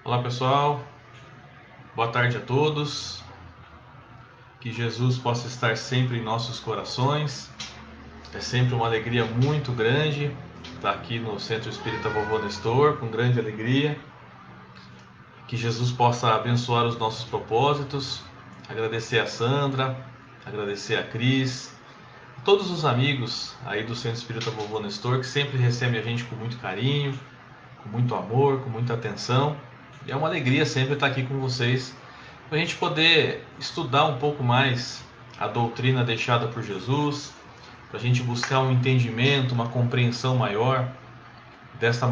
Olá pessoal, boa tarde a todos, que Jesus possa estar sempre em nossos corações. É sempre uma alegria muito grande estar aqui no Centro Espírita Vovô Nestor, com grande alegria. Que Jesus possa abençoar os nossos propósitos. Agradecer a Sandra, agradecer a Cris, todos os amigos aí do Centro Espírita Vovô Nestor, que sempre recebem a gente com muito carinho, com muito amor, com muita atenção. E é uma alegria sempre estar aqui com vocês, para a gente poder estudar um pouco mais a doutrina deixada por Jesus, para a gente buscar um entendimento, uma compreensão maior dessa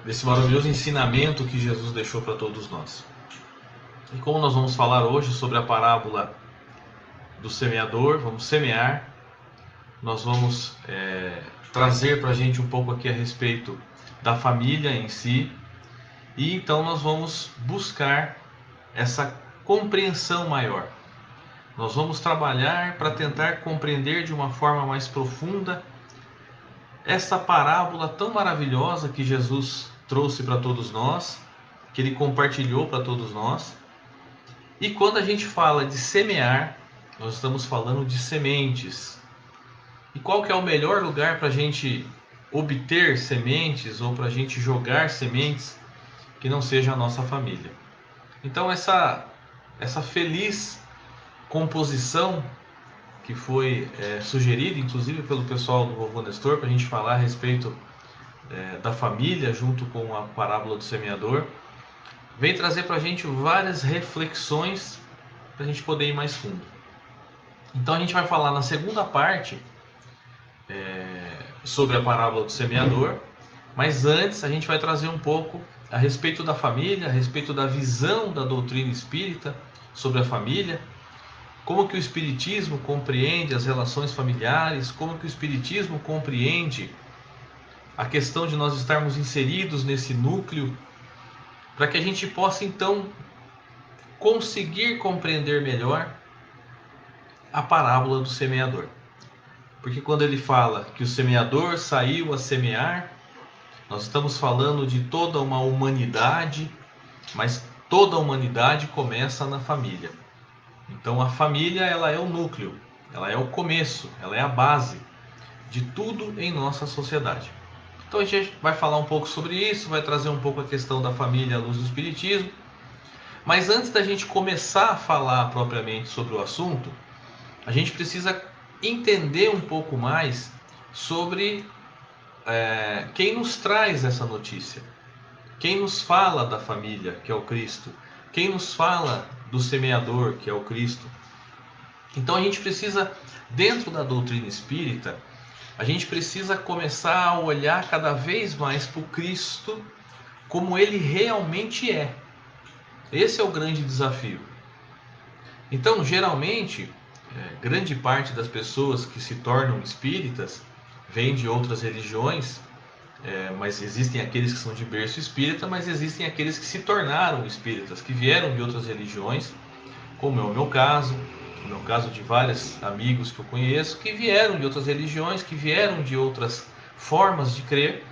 desse maravilhoso ensinamento que Jesus deixou para todos nós. E como nós vamos falar hoje sobre a parábola do semeador, vamos semear, nós vamos trazer para a gente um pouco aqui a respeito da família em si, e então nós vamos buscar essa compreensão maior. Nós vamos trabalhar para tentar compreender de uma forma mais profunda essa parábola tão maravilhosa que Jesus trouxe para todos nós, que Ele compartilhou para todos nós. E quando a gente fala de semear, nós estamos falando de sementes. E qual que é o melhor lugar para a gente obter sementes ou para a gente jogar sementes que não seja a nossa família? Então essa feliz composição que foi sugerida, inclusive pelo pessoal do Vovô Nestor, para a gente falar a respeito da família junto com a parábola do semeador, vem trazer para a gente várias reflexões para a gente poder ir mais fundo. Então a gente vai falar na segunda parte sobre a parábola do semeador, mas antes a gente vai trazer um pouco a respeito da família, a respeito da visão da doutrina espírita sobre a família, como que o Espiritismo compreende as relações familiares, como que o Espiritismo compreende a questão de nós estarmos inseridos nesse núcleo, para que a gente possa então conseguir compreender melhor a parábola do semeador. Porque quando ele fala que o semeador saiu a semear, nós estamos falando de toda uma humanidade, mas toda a humanidade começa na família. Então a família, ela é o núcleo, ela é o começo, ela é a base de tudo em nossa sociedade. Então a gente vai falar um pouco sobre isso, vai trazer um pouco a questão da família à luz do Espiritismo. Mas antes da gente começar a falar propriamente sobre o assunto, a gente precisa entender um pouco mais sobre quem nos traz essa notícia, quem nos fala da família, que é o Cristo, quem nos fala do semeador, que é o Cristo. Então a gente precisa, dentro da doutrina espírita, a gente precisa começar a olhar cada vez mais para o Cristo como ele realmente é. Esse é o grande desafio. Então, geralmente, grande parte das pessoas que se tornam espíritas vêm de outras religiões, mas existem aqueles que são de berço espírita, mas existem aqueles que se tornaram espíritas, que vieram de outras religiões, como é o meu caso de vários amigos que eu conheço, que vieram de outras religiões, que vieram de outras formas de crer,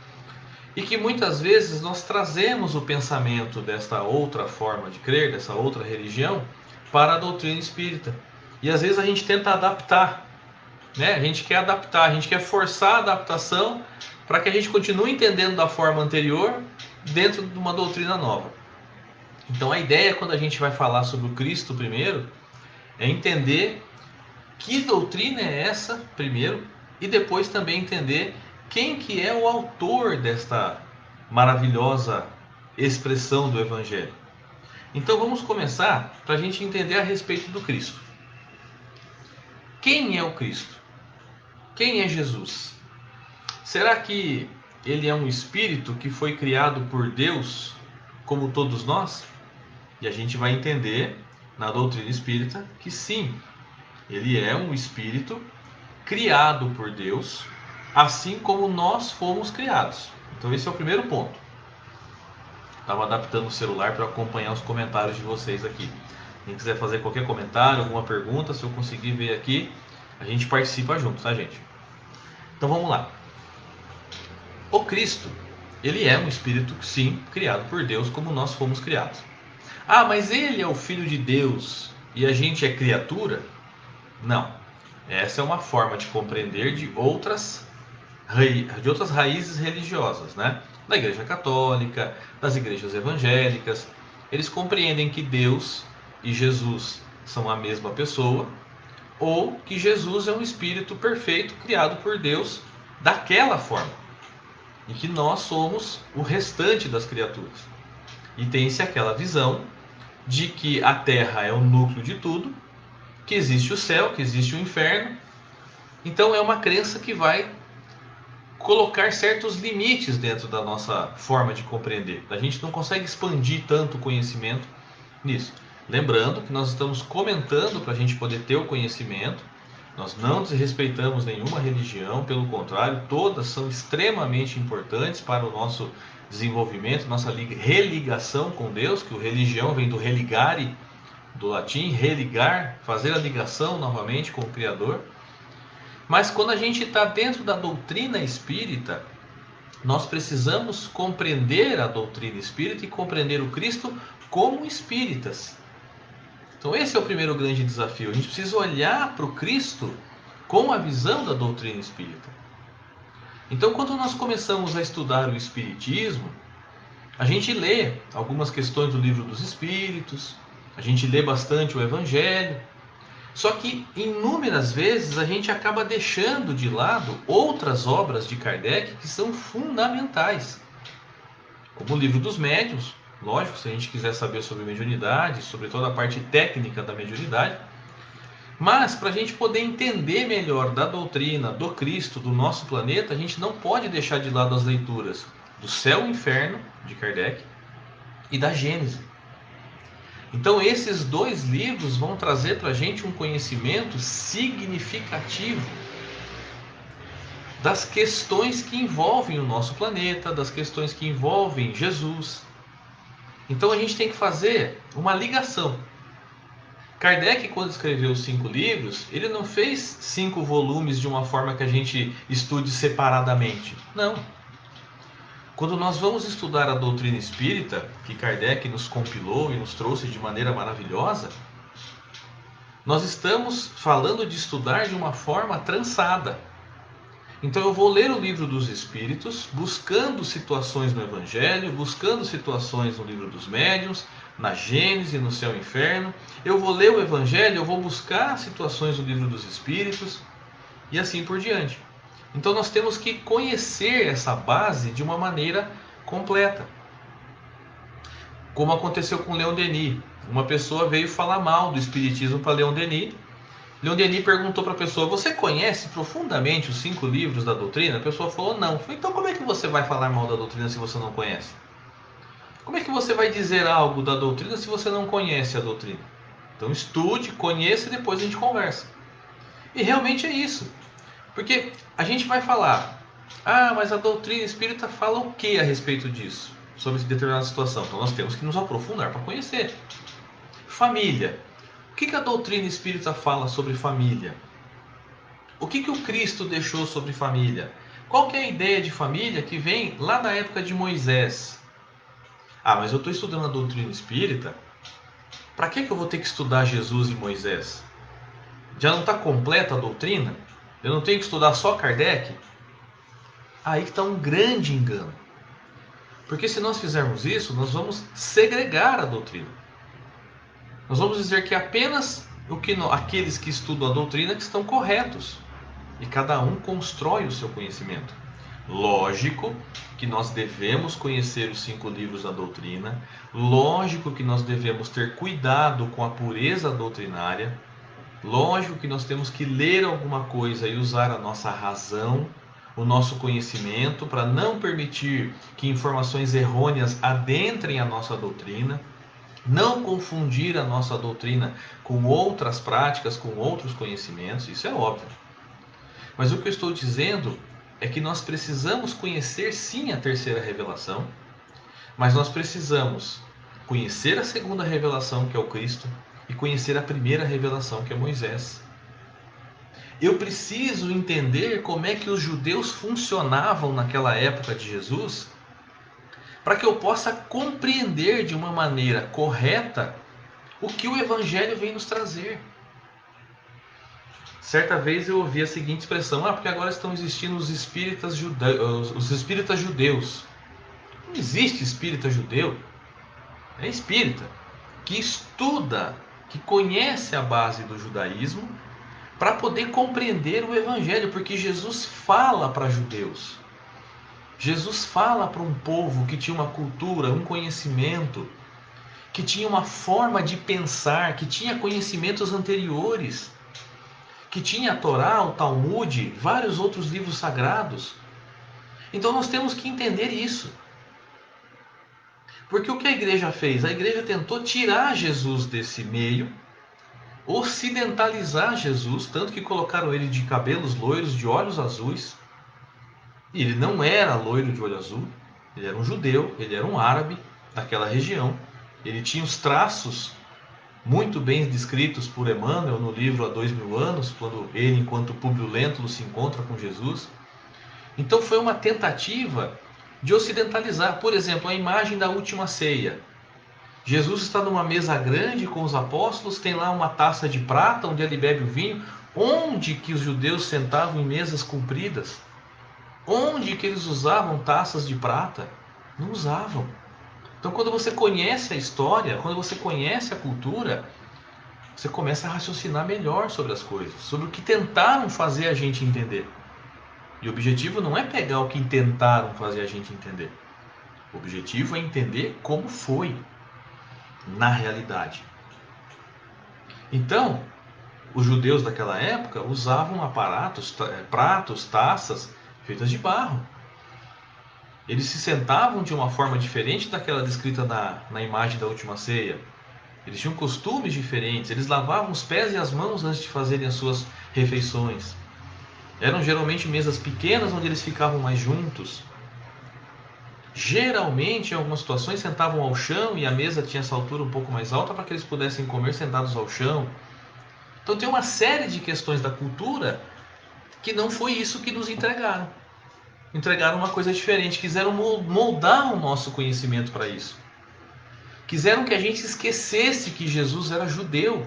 e que muitas vezes nós trazemos o pensamento desta outra forma de crer, dessa outra religião, para a doutrina espírita. E às vezes a gente tenta adaptar, né? A gente quer adaptar, a gente quer forçar a adaptação para que a gente continue entendendo da forma anterior dentro de uma doutrina nova. Então a ideia, quando a gente vai falar sobre o Cristo primeiro, é entender que doutrina é essa primeiro, e depois também entender quem que é o autor desta maravilhosa expressão do Evangelho. Então vamos começar para a gente entender a respeito do Cristo. Quem é o Cristo? Quem é Jesus? Será que ele é um espírito que foi criado por Deus, como todos nós? E a gente vai entender na doutrina espírita que sim, ele é um espírito criado por Deus, assim como nós fomos criados. Então esse é o primeiro ponto. Estava adaptando o celular para acompanhar os comentários de vocês aqui. Quem quiser fazer qualquer comentário, alguma pergunta, se eu conseguir ver aqui, a gente participa junto, tá, gente? Então vamos lá. O Cristo, Ele é um espírito, sim, criado por Deus, como nós fomos criados. Ah, mas ele é o Filho de Deus e a gente é criatura? Não. Essa é uma forma de compreender de outras raízes religiosas, né? Da Igreja Católica, das igrejas evangélicas. Eles compreendem que Deus e Jesus são a mesma pessoa, ou que Jesus é um espírito perfeito criado por Deus daquela forma, e que nós somos o restante das criaturas. E tem-se aquela visão de que a Terra é o núcleo de tudo, que existe o céu, que existe o inferno. Então é uma crença que vai colocar certos limites dentro da nossa forma de compreender. A gente não consegue expandir tanto o conhecimento nisso. Lembrando que nós estamos comentando para a gente poder ter o conhecimento. Nós não desrespeitamos nenhuma religião, pelo contrário, todas são extremamente importantes para o nosso desenvolvimento, nossa religação com Deus, que o religião vem do religare, do latim, religar, fazer a ligação novamente com o Criador. Mas quando a gente está dentro da doutrina espírita, nós precisamos compreender a doutrina espírita e compreender o Cristo como espíritas. Então esse é o primeiro grande desafio. A gente precisa olhar para o Cristo com a visão da doutrina espírita. Então quando nós começamos a estudar o Espiritismo, a gente lê algumas questões do Livro dos Espíritos, a gente lê bastante o Evangelho, só que inúmeras vezes a gente acaba deixando de lado outras obras de Kardec que são fundamentais, como o Livro dos Médiuns. Lógico, se a gente quiser saber sobre mediunidade, sobre toda a parte técnica da mediunidade, mas para a gente poder entender melhor da doutrina, do Cristo, do nosso planeta, a gente não pode deixar de lado as leituras do Céu e Inferno, de Kardec, e da Gênese. Então esses dois livros vão trazer para a gente um conhecimento significativo das questões que envolvem o nosso planeta, das questões que envolvem Jesus. Então a gente tem que fazer uma ligação. Kardec, quando escreveu os 5 livros, ele não fez 5 volumes de uma forma que a gente estude separadamente. Não. Quando nós vamos estudar a doutrina espírita, que Kardec nos compilou e nos trouxe de maneira maravilhosa, nós estamos falando de estudar de uma forma trançada. Então eu vou ler o Livro dos Espíritos, buscando situações no Evangelho, buscando situações no Livro dos Médiuns, na Gênese, no Céu e Inferno. Eu vou ler o Evangelho, eu vou buscar situações no Livro dos Espíritos, e assim por diante. Então nós temos que conhecer essa base de uma maneira completa. Como aconteceu com Leon Denis. Uma pessoa veio falar mal do Espiritismo para Leon Denis. Leon Denis perguntou para a pessoa: você conhece profundamente os 5 livros da doutrina? A pessoa falou: não. Falei: então como é que você vai falar mal da doutrina se você não conhece? Como é que você vai dizer algo da doutrina se você não conhece a doutrina? Então estude, conheça e depois a gente conversa. E realmente é isso. Porque a gente vai falar: ah, mas a doutrina espírita fala o que a respeito disso? Sobre determinada situação. Então nós temos que nos aprofundar para conhecer. Família. O que a doutrina espírita fala sobre família? O que o Cristo deixou sobre família? Qual que é a ideia de família que vem lá na época de Moisés? Ah, mas eu estou estudando a doutrina espírita. Para que eu vou ter que estudar Jesus e Moisés? Já não está completa a doutrina? Eu não tenho que estudar só Kardec? Aí que está um grande engano. Porque se nós fizermos isso, nós vamos segregar a doutrina. Nós vamos dizer que apenas aqueles que estudam a doutrina que estão corretos. E cada um constrói o seu conhecimento. Lógico que nós devemos conhecer os 5 livros da doutrina. Lógico que nós devemos ter cuidado com a pureza doutrinária. Lógico que nós temos que ler alguma coisa e usar a nossa razão, o nosso conhecimento, para não permitir que informações errôneas adentrem a nossa doutrina. Não confundir a nossa doutrina com outras práticas, com outros conhecimentos, isso é óbvio. Mas o que eu estou dizendo é que nós precisamos conhecer sim a terceira revelação, mas nós precisamos conhecer a segunda revelação, que é o Cristo, e conhecer a primeira revelação, que é Moisés. Eu preciso entender como é que os judeus funcionavam naquela época de Jesus, para que eu possa compreender de uma maneira correta o que o Evangelho vem nos trazer. Certa vez eu ouvi a seguinte expressão: porque agora estão existindo os espíritas judeus. Não existe espírita judeu. É espírita que estuda, que conhece a base do judaísmo para poder compreender o Evangelho, porque Jesus fala para judeus. Jesus fala para um povo que tinha uma cultura, um conhecimento, que tinha uma forma de pensar, que tinha conhecimentos anteriores, que tinha a Torá, o Talmud, vários outros livros sagrados. Então nós temos que entender isso. Porque o que a igreja fez? A igreja tentou tirar Jesus desse meio, ocidentalizar Jesus, tanto que colocaram ele de cabelos loiros, de olhos azuis. E ele não era loiro de olho azul, ele era um judeu, ele era um árabe daquela região. Ele tinha os traços muito bem descritos por Emmanuel no livro Há 2000 anos, quando ele, enquanto Públio Lentulus, se encontra com Jesus. Então foi uma tentativa de ocidentalizar. Por exemplo, a imagem da última ceia. Jesus está numa mesa grande com os apóstolos, tem lá uma taça de prata onde ele bebe o vinho. Onde que os judeus sentavam em mesas compridas? Onde que eles usavam taças de prata? Não usavam. Então, quando você conhece a história, quando você conhece a cultura, você começa a raciocinar melhor sobre as coisas, sobre o que tentaram fazer a gente entender. E o objetivo não é pegar o que tentaram fazer a gente entender. O objetivo é entender como foi na realidade. Então, os judeus daquela época usavam aparatos, pratos, taças feitas de barro. Eles se sentavam de uma forma diferente daquela descrita na imagem da última ceia. Eles tinham costumes diferentes. Eles lavavam os pés e as mãos antes de fazerem as suas refeições. Eram geralmente mesas pequenas onde eles ficavam mais juntos. Geralmente, em algumas situações, sentavam ao chão e a mesa tinha essa altura um pouco mais alta para que eles pudessem comer sentados ao chão. Então tem uma série de questões da cultura que não foi isso que nos entregaram. Entregaram uma coisa diferente, quiseram moldar o nosso conhecimento para isso. Quiseram que a gente esquecesse que Jesus era judeu.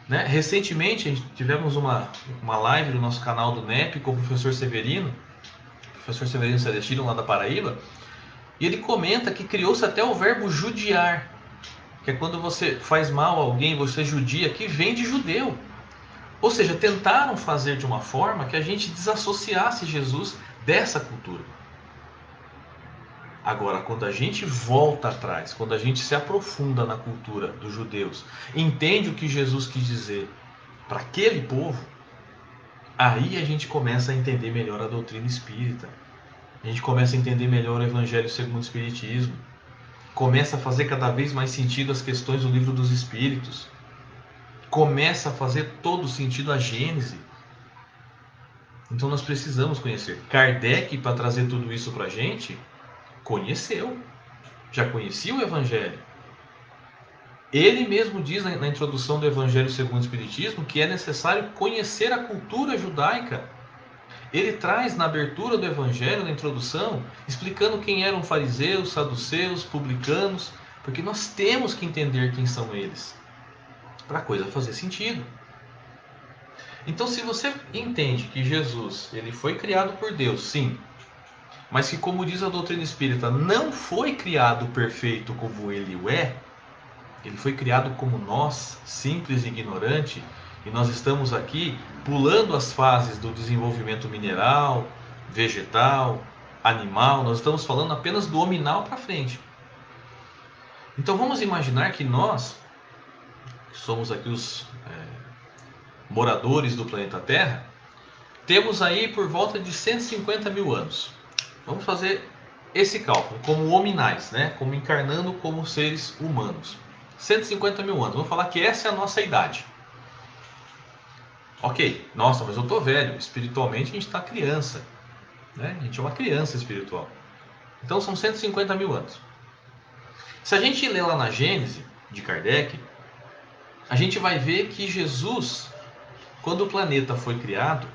Né? Recentemente, tivemos uma live no nosso canal do NEP com o professor Severino Celestino, lá da Paraíba, e ele comenta que criou-se até o verbo judiar, que é quando você faz mal a alguém, você judia, que vem de judeu. Ou seja, tentaram fazer de uma forma que a gente desassociasse Jesus dessa cultura. Agora, quando a gente volta atrás, quando a gente se aprofunda na cultura dos judeus, entende o que Jesus quis dizer para aquele povo, aí a gente começa a entender melhor a doutrina espírita. A gente começa a entender melhor o Evangelho segundo o Espiritismo. Começa a fazer cada vez mais sentido as questões do Livro dos Espíritos. Começa a fazer todo sentido a Gênese. Então nós precisamos conhecer. Kardec, para trazer tudo isso para a gente, conheceu. Já conhecia o Evangelho. Ele mesmo diz na introdução do Evangelho segundo o Espiritismo que é necessário conhecer a cultura judaica. Ele traz na abertura do Evangelho, na introdução, explicando quem eram fariseus, saduceus, publicanos, porque nós temos que entender quem são eles, para a coisa fazer sentido. Então, se você entende que Jesus ele foi criado por Deus, sim, mas que, como diz a doutrina espírita, não foi criado perfeito como ele o é, ele foi criado como nós, simples e ignorante, e nós estamos aqui pulando as fases do desenvolvimento mineral, vegetal, animal, nós estamos falando apenas do hominal para frente. Então vamos imaginar que nós, que somos aqui os moradores do planeta Terra, temos aí por volta de 150 mil anos. Vamos fazer esse cálculo como hominais, né? Como encarnando como seres humanos. 150 mil anos, vamos falar que essa é a nossa idade. Ok, nossa, mas eu estou velho, espiritualmente a gente está criança, né? A gente é uma criança espiritual. Então são 150 mil anos. Se a gente ler lá na Gênese, de Kardec, a gente vai ver que Jesus, quando o planeta foi criado,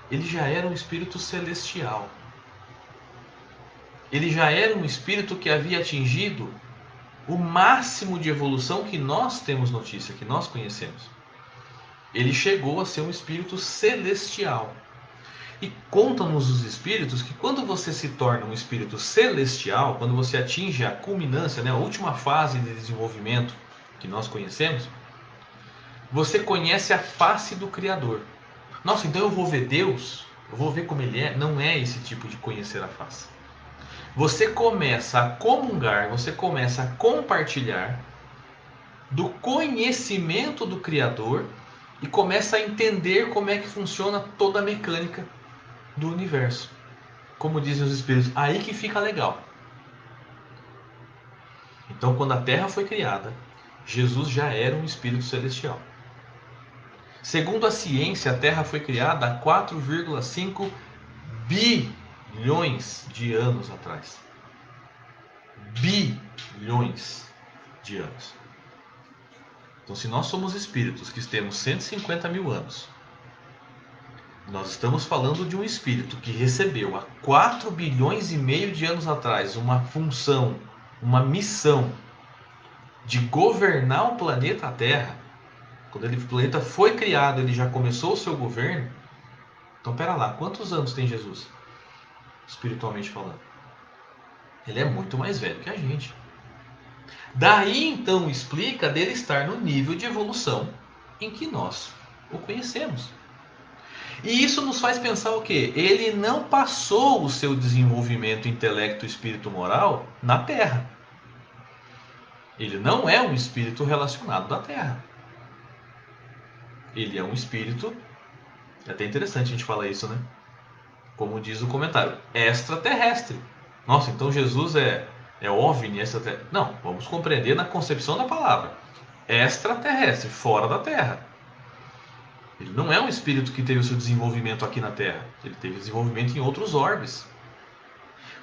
ele já era um espírito celestial. ele já era um espírito que havia atingido o máximo de evolução que nós temos notícia, que nós conhecemos. Ele chegou a ser um espírito celestial. E contam-nos os espíritos que quando você se torna um espírito celestial, quando você atinge a culminância, né, a última fase de desenvolvimento que nós conhecemos, você conhece a face do Criador. Nossa, então eu vou ver Deus, eu vou ver como Ele é? Não é esse tipo de conhecer a face. Você começa a comungar, você começa a compartilhar do conhecimento do Criador e começa a entender como é que funciona toda a mecânica do universo. Como dizem os espíritos, aí que fica legal. Então, quando a Terra foi criada, Jesus já era um espírito celestial. Segundo a ciência, a Terra foi criada há 4,5 bilhões de anos atrás. Bilhões de anos. Então, se nós somos espíritos que temos 150 mil anos, nós estamos falando de um espírito que recebeu há 4 bilhões e meio de anos atrás uma função, uma missão de governar o planeta Terra. Quando o planeta foi criado, ele já começou o seu governo. Então, pera lá, quantos anos tem Jesus? Espiritualmente falando. Ele é muito mais velho que a gente. Daí, então, explica dele estar no nível de evolução em que nós o conhecemos. E isso nos faz pensar o quê? Ele não passou o seu desenvolvimento intelecto, espírito, moral na Terra. Ele não é um espírito relacionado à Terra. Ele é um espírito, é até interessante a gente falar isso, né? Como diz o comentário, extraterrestre. Nossa, então Jesus é OVNI, extraterrestre. Não, vamos compreender na concepção da palavra. Extraterrestre, fora da Terra. Ele não é um espírito que teve o seu desenvolvimento aqui na Terra. Ele teve desenvolvimento em outros orbes.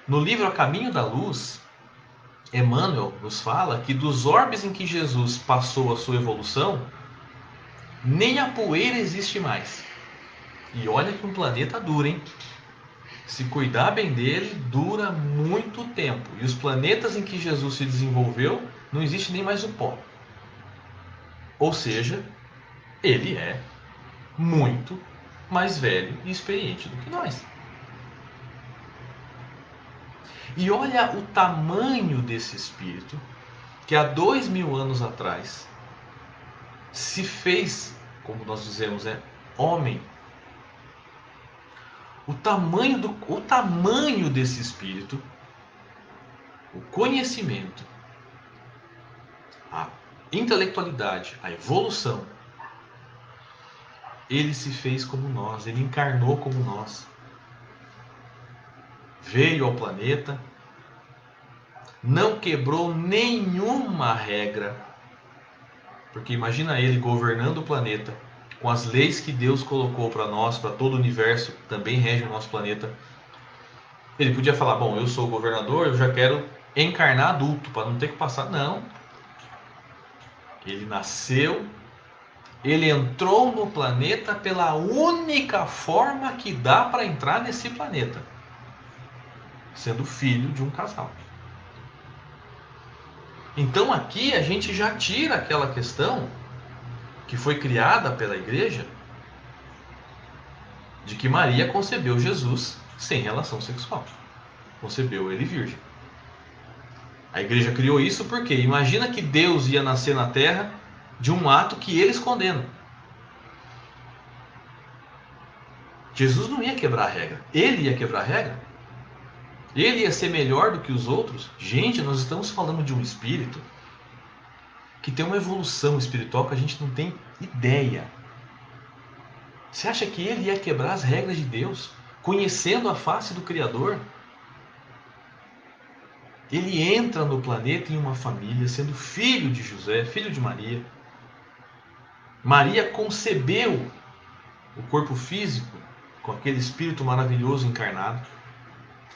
No livro A Caminho da Luz, Emmanuel nos fala que dos orbes em que Jesus passou a sua evolução, nem a poeira existe mais. E olha que um planeta dura, hein? Se cuidar bem dele, dura muito tempo. E os planetas em que Jesus se desenvolveu, não existe nem mais o pó. Ou seja, ele é muito mais velho e experiente do que nós. E olha o tamanho desse espírito que há 2000 anos atrás se fez, como nós dizemos, homem. O tamanho desse espírito, o conhecimento, a intelectualidade, a evolução, ele se fez como nós, ele encarnou como nós. Veio ao planeta, não quebrou nenhuma regra, porque imagina ele governando o planeta, com as leis que Deus colocou para nós, para todo o universo, que também rege o nosso planeta. Ele podia falar, bom, eu sou o governador, eu já quero encarnar adulto, para não ter que passar. Não. Ele nasceu, ele entrou no planeta pela única forma que dá para entrar nesse planeta, sendo filho de um casal. Então aqui a gente já tira aquela questão que foi criada pela igreja de que Maria concebeu Jesus sem relação sexual. Concebeu ele virgem. A igreja criou isso porque imagina que Deus ia nascer na terra de um ato que eles condenam. Jesus não ia quebrar a regra. Ele ia quebrar a regra. Ele ia ser melhor do que os outros. Gente, nós estamos falando de um espírito que tem uma evolução espiritual que a gente não tem ideia. Você acha que ele ia quebrar as regras de Deus, conhecendo a face do Criador? Ele entra no planeta em uma família, sendo filho de José, filho de Maria. Maria concebeu o corpo físico com aquele espírito maravilhoso encarnado.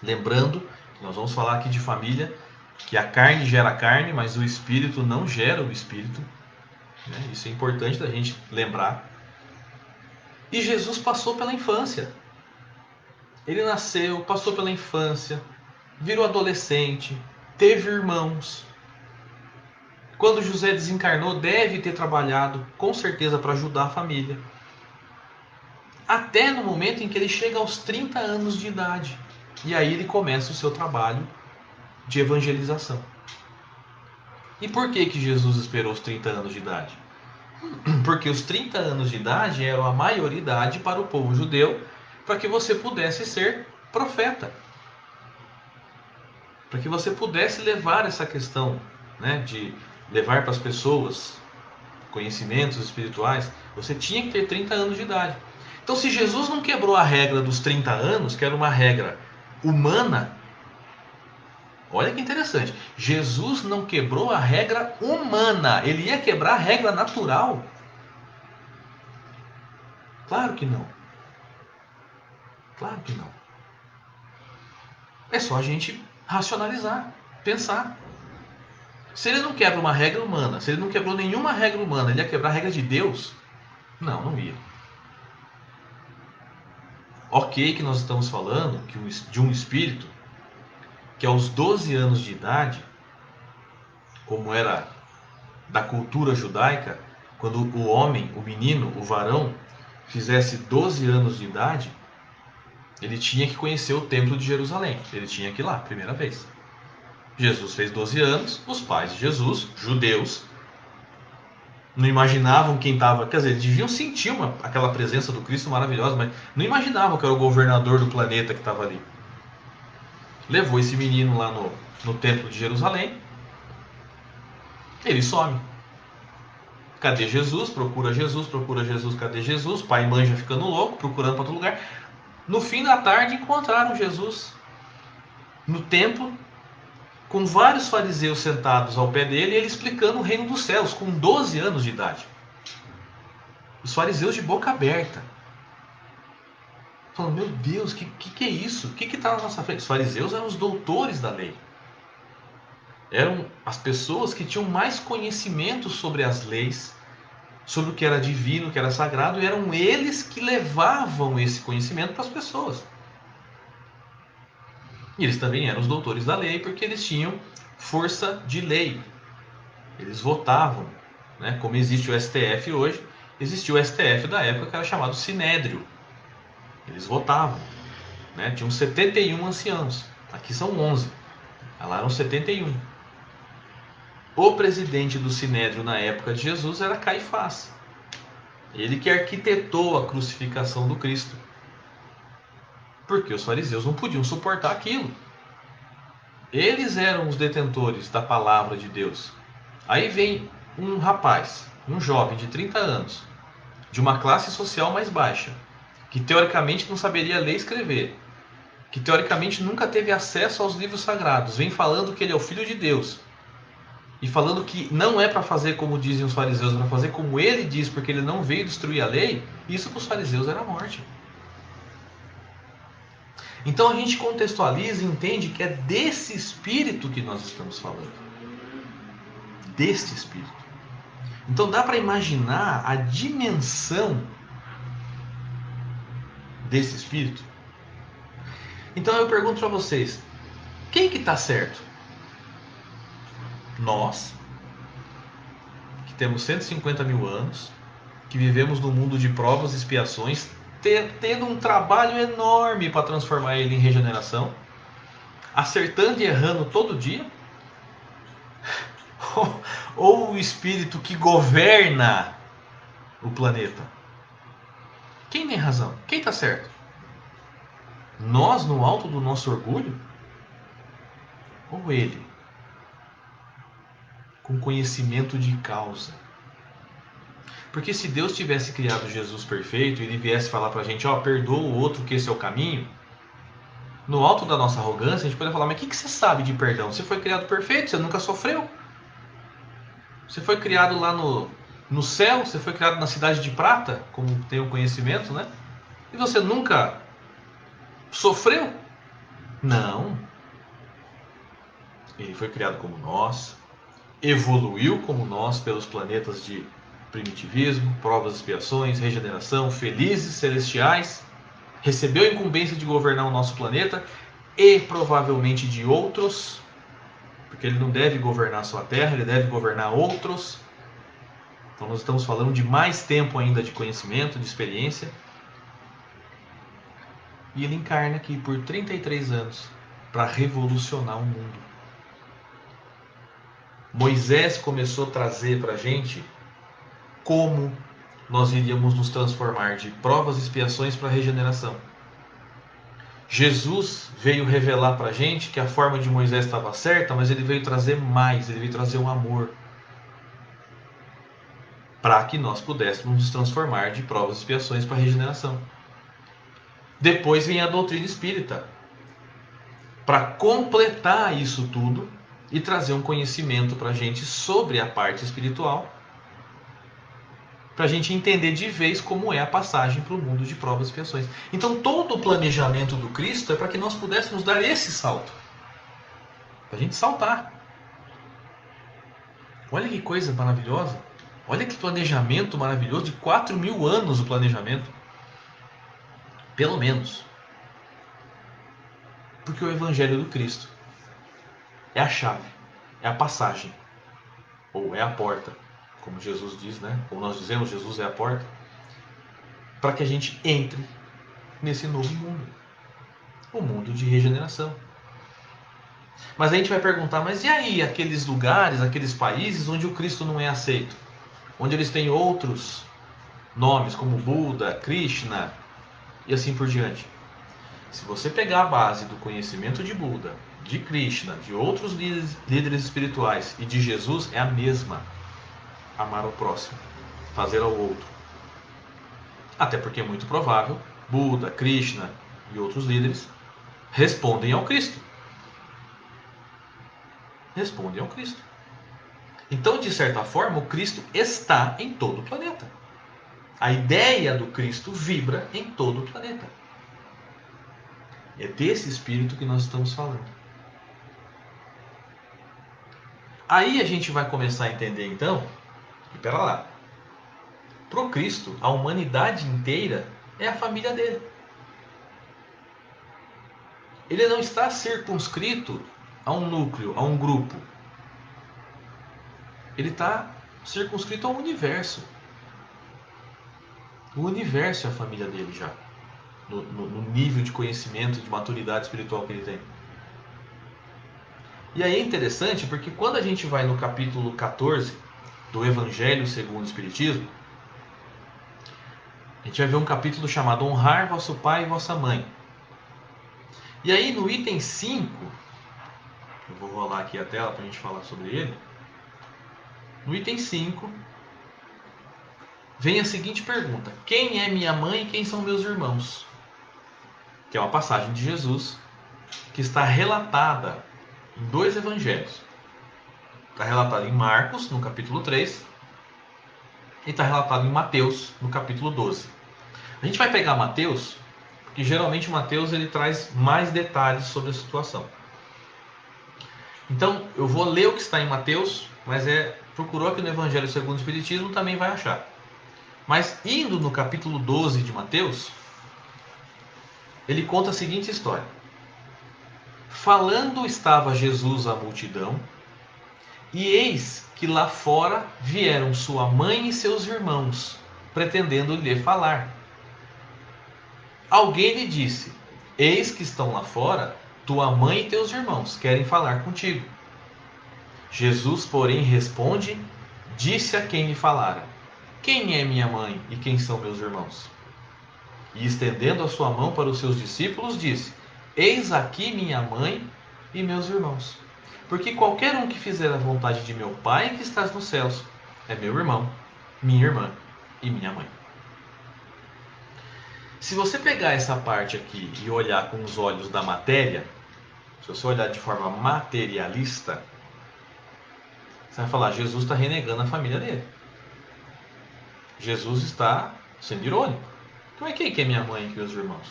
Lembrando que nós vamos falar aqui de família, que a carne gera carne, mas o espírito não gera o espírito. Isso é importante da gente lembrar. E Jesus passou pela infância. Ele nasceu, passou pela infância, virou adolescente, teve irmãos. Quando José desencarnou, deve ter trabalhado com certeza para ajudar a família. Até no momento em que ele chega aos 30 anos de idade. E aí ele começa o seu trabalho de evangelização. E por que Jesus esperou os 30 anos de idade? Porque os 30 anos de idade eram a maioridade para o povo judeu, para que você pudesse ser profeta. Para que você pudesse levar essa questão, né, de levar para as pessoas conhecimentos espirituais, você tinha que ter 30 anos de idade. Então, se Jesus não quebrou a regra dos 30 anos, que era uma regra humana, olha que interessante, Jesus não quebrou a regra humana, ele ia quebrar a regra natural? Claro que não. Claro que não. É só a gente racionalizar, pensar. Se ele não quebra uma regra humana, se ele não quebrou nenhuma regra humana, ele ia quebrar a regra de Deus? Não, não ia. Ok que nós estamos falando de um espírito que aos 12 anos de idade, como era da cultura judaica, quando o homem, o menino, o varão, fizesse 12 anos de idade, ele tinha que conhecer o templo de Jerusalém. Ele tinha que ir lá, primeira vez. Jesus fez 12 anos, os pais de Jesus, judeus, não imaginavam quem estava, quer dizer, deviam sentir aquela presença do Cristo maravilhosa, mas não imaginavam que era o governador do planeta que estava ali. Levou esse menino lá no templo de Jerusalém, ele some. Cadê Jesus? Procura Jesus, cadê Jesus? Pai e mãe já ficando louco, procurando para outro lugar. No fim da tarde encontraram Jesus no templo, com vários fariseus sentados ao pé dele, e ele explicando o reino dos céus, com 12 anos de idade. Os fariseus de boca aberta. Falando, meu Deus, o que é isso? O que está na nossa frente? Os fariseus eram os doutores da lei. Eram as pessoas que tinham mais conhecimento sobre as leis, sobre o que era divino, o que era sagrado, e eram eles que levavam esse conhecimento para as pessoas. E eles também eram os doutores da lei, porque eles tinham força de lei. Eles votavam, né? Como existe o STF hoje, existia o STF da época que era chamado Sinédrio. Eles votavam, né? Tinham 71 anciãos. Aqui são 11. Lá eram 71. O presidente do Sinédrio na época de Jesus era Caifás. Ele que arquitetou a crucificação do Cristo. Porque os fariseus não podiam suportar aquilo. Eles eram os detentores da palavra de Deus. Aí vem um rapaz, um jovem de 30 anos, de uma classe social mais baixa, que teoricamente não saberia ler e escrever, que teoricamente nunca teve acesso aos livros sagrados, vem falando que ele é o Filho de Deus, e falando que não é para fazer como dizem os fariseus, é para fazer como ele diz, porque ele não veio destruir a lei. Isso para os fariseus era morte. Então a gente contextualiza e entende que é desse espírito que nós estamos falando. Deste espírito. Então dá para imaginar a dimensão desse espírito? Então eu pergunto para vocês, quem que está certo? Nós, que temos 150 mil anos, que vivemos num mundo de provas e expiações, tendo um trabalho enorme para transformar ele em regeneração, acertando e errando todo dia, ou o espírito que governa o planeta? Quem tem razão? Quem está certo? Nós no alto do nosso orgulho? Ou ele? Com conhecimento de causa. Porque se Deus tivesse criado Jesus perfeito e ele viesse falar pra gente, perdoa o outro que esse é o caminho, no alto da nossa arrogância a gente poderia falar, mas o que você sabe de perdão? Você foi criado perfeito, você nunca sofreu. Você foi criado lá no céu, você foi criado na cidade de prata, como tem o conhecimento, né? E você nunca sofreu? Não. Ele foi criado como nós, evoluiu como nós pelos planetas de primitivismo, provas, expiações, regeneração, felizes, celestiais, recebeu a incumbência de governar o nosso planeta, e provavelmente de outros, porque ele não deve governar a sua terra, ele deve governar outros. Então nós estamos falando de mais tempo ainda de conhecimento, de experiência. E ele encarna aqui por 33 anos para revolucionar o mundo. Moisés começou a trazer para a gente como nós iríamos nos transformar de provas e expiações para regeneração. Jesus veio revelar para a gente que a forma de Moisés estava certa, mas ele veio trazer mais, ele veio trazer um amor para que nós pudéssemos nos transformar de provas e expiações para regeneração. Depois vem a doutrina espírita para completar isso tudo e trazer um conhecimento para a gente sobre a parte espiritual, para a gente entender de vez como é a passagem para o mundo de provas e expiações. Então todo o planejamento do Cristo é para que nós pudéssemos dar esse salto, para a gente saltar. Olha que coisa maravilhosa, olha que planejamento maravilhoso, de 4.000 anos o planejamento, pelo menos. Porque o Evangelho do Cristo é a chave, é a passagem, ou é a porta, como Jesus diz, né? Como nós dizemos, Jesus é a porta, para que a gente entre nesse novo mundo, o mundo de regeneração. Mas a gente vai perguntar, mas e aí aqueles lugares, aqueles países onde o Cristo não é aceito? Onde eles têm outros nomes, como Buda, Krishna e assim por diante. Se você pegar a base do conhecimento de Buda, de Krishna, de outros líderes espirituais e de Jesus, é a mesma. Amar ao próximo, fazer ao outro. Até porque é muito provável Buda, Krishna e outros líderes respondem ao Cristo. Respondem ao Cristo. Então, de certa forma, o Cristo está em todo o planeta. A ideia do Cristo vibra em todo o planeta. É desse espírito que nós estamos falando. Aí a gente vai começar a entender então, e pera lá, para o Cristo, a humanidade inteira é a família dele. Ele não está circunscrito a um núcleo, a um grupo. Ele está circunscrito ao universo. O universo é a família dele já. No nível de conhecimento, de maturidade espiritual que ele tem. E aí é interessante porque quando a gente vai no capítulo 14 do Evangelho segundo o Espiritismo, a gente vai ver um capítulo chamado Honrar vosso pai e vossa mãe. E aí no item 5, eu vou rolar aqui a tela para a gente falar sobre ele. No item 5, vem a seguinte pergunta: quem é minha mãe e quem são meus irmãos? Que é uma passagem de Jesus que está relatada em 2 evangelhos. Está relatado em Marcos, no capítulo 3, e está relatado em Mateus, no capítulo 12. A gente vai pegar Mateus, porque geralmente Mateus ele traz mais detalhes sobre a situação. Então, eu vou ler o que está em Mateus, mas procurou aqui no Evangelho segundo o Espiritismo, também vai achar. Mas indo no capítulo 12 de Mateus, ele conta a seguinte história. Falando estava Jesus à multidão, e eis que lá fora vieram sua mãe e seus irmãos, pretendendo lhe falar. Alguém lhe disse: eis que estão lá fora tua mãe e teus irmãos, querem falar contigo. Jesus, porém, responde, disse a quem lhe falara: quem é minha mãe e quem são meus irmãos? E estendendo a sua mão para os seus discípulos, disse: eis aqui minha mãe e meus irmãos. Porque qualquer um que fizer a vontade de meu Pai que estás nos céus é meu irmão, minha irmã e minha mãe. Se você pegar essa parte aqui e olhar com os olhos da matéria, se você olhar de forma materialista, você vai falar: Jesus está renegando a família dele. Jesus está sendo irônico. Então quem que é minha mãe e meus irmãos?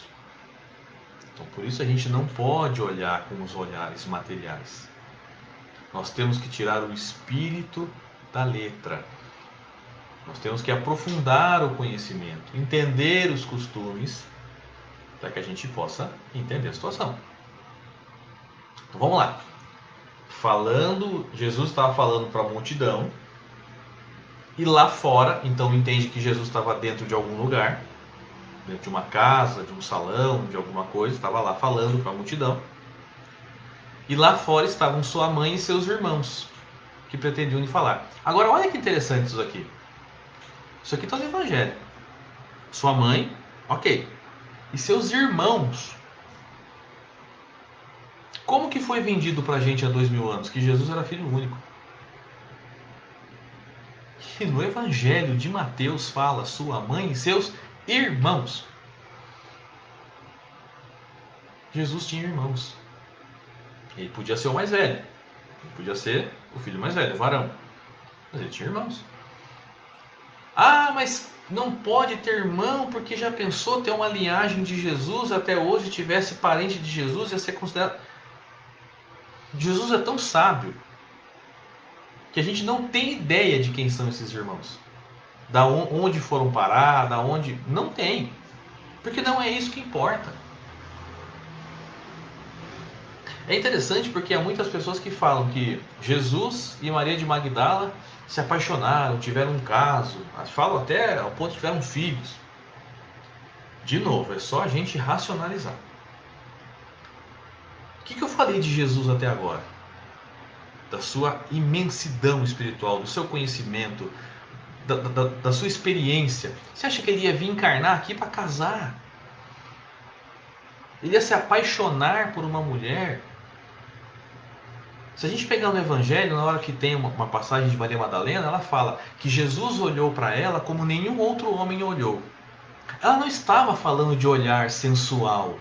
Então por isso a gente não pode olhar com os olhares materiais. Nós temos que tirar o espírito da letra. Nós temos que aprofundar o conhecimento, entender os costumes, para que a gente possa entender a situação. Então, vamos lá. Jesus estava falando para a multidão. E lá fora, então entende que Jesus estava dentro de algum lugar, dentro de uma casa, de um salão, de alguma coisa, estava lá falando para a multidão. E lá fora estavam sua mãe e seus irmãos, que pretendiam lhe falar. Agora, olha que interessante isso aqui. Isso aqui está no Evangelho. Sua mãe, ok. E seus irmãos. Como que foi vendido para a gente há 2000 anos? Que Jesus era filho único. E no Evangelho de Mateus fala sua mãe e seus irmãos. Jesus tinha irmãos. Ele podia ser o mais velho. Ele podia ser o filho mais velho, o varão. Mas ele tinha irmãos. Ah, mas não pode ter irmão porque já pensou ter uma linhagem de Jesus, até hoje tivesse parente de Jesus, ia ser considerado... Jesus é tão sábio que a gente não tem ideia de quem são esses irmãos. Da onde foram parar, da onde... Não tem. Porque não é isso que importa. É interessante porque há muitas pessoas que falam que Jesus e Maria de Magdala se apaixonaram, tiveram um caso, falam até ao ponto de tiveram filhos. De novo, é só a gente racionalizar. O que eu falei de Jesus até agora? Da sua imensidão espiritual, do seu conhecimento, da sua experiência. Você acha que ele ia vir encarnar aqui para casar? Ele ia se apaixonar por uma mulher? Se a gente pegar no Evangelho, na hora que tem uma passagem de Maria Madalena, ela fala que Jesus olhou para ela como nenhum outro homem olhou. Ela não estava falando de olhar sensual.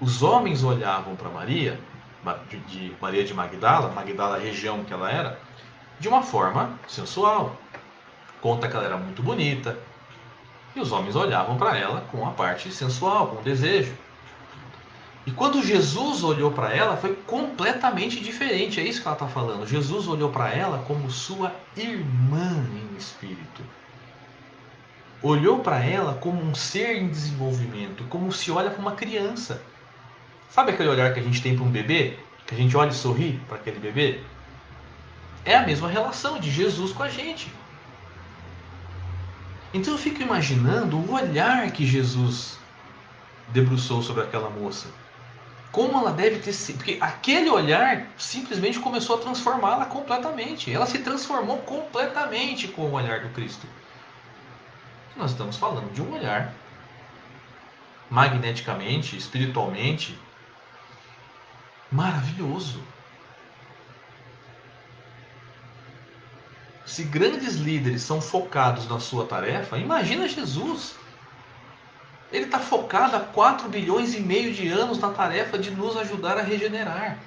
Os homens olhavam para Maria, de Maria de Magdala, Magdala a região que ela era, de uma forma sensual. Conta que ela era muito bonita. E os homens olhavam para ela com a parte sensual, com o desejo. E quando Jesus olhou para ela, foi completamente diferente. É isso que ela está falando. Jesus olhou para ela como sua irmã em espírito. Olhou para ela como um ser em desenvolvimento, como se olha para uma criança. Sabe aquele olhar que a gente tem para um bebê? Que a gente olha e sorri para aquele bebê? É a mesma relação de Jesus com a gente. Então eu fico imaginando o olhar que Jesus debruçou sobre aquela moça. Como ela deve ter sido. Porque aquele olhar simplesmente começou a transformá-la completamente. Ela se transformou completamente com o olhar do Cristo. Nós estamos falando de um olhar magneticamente, espiritualmente maravilhoso. Se grandes líderes são focados na sua tarefa, imagina Jesus. Ele está focado há 4 bilhões e meio de anos na tarefa de nos ajudar a regenerar.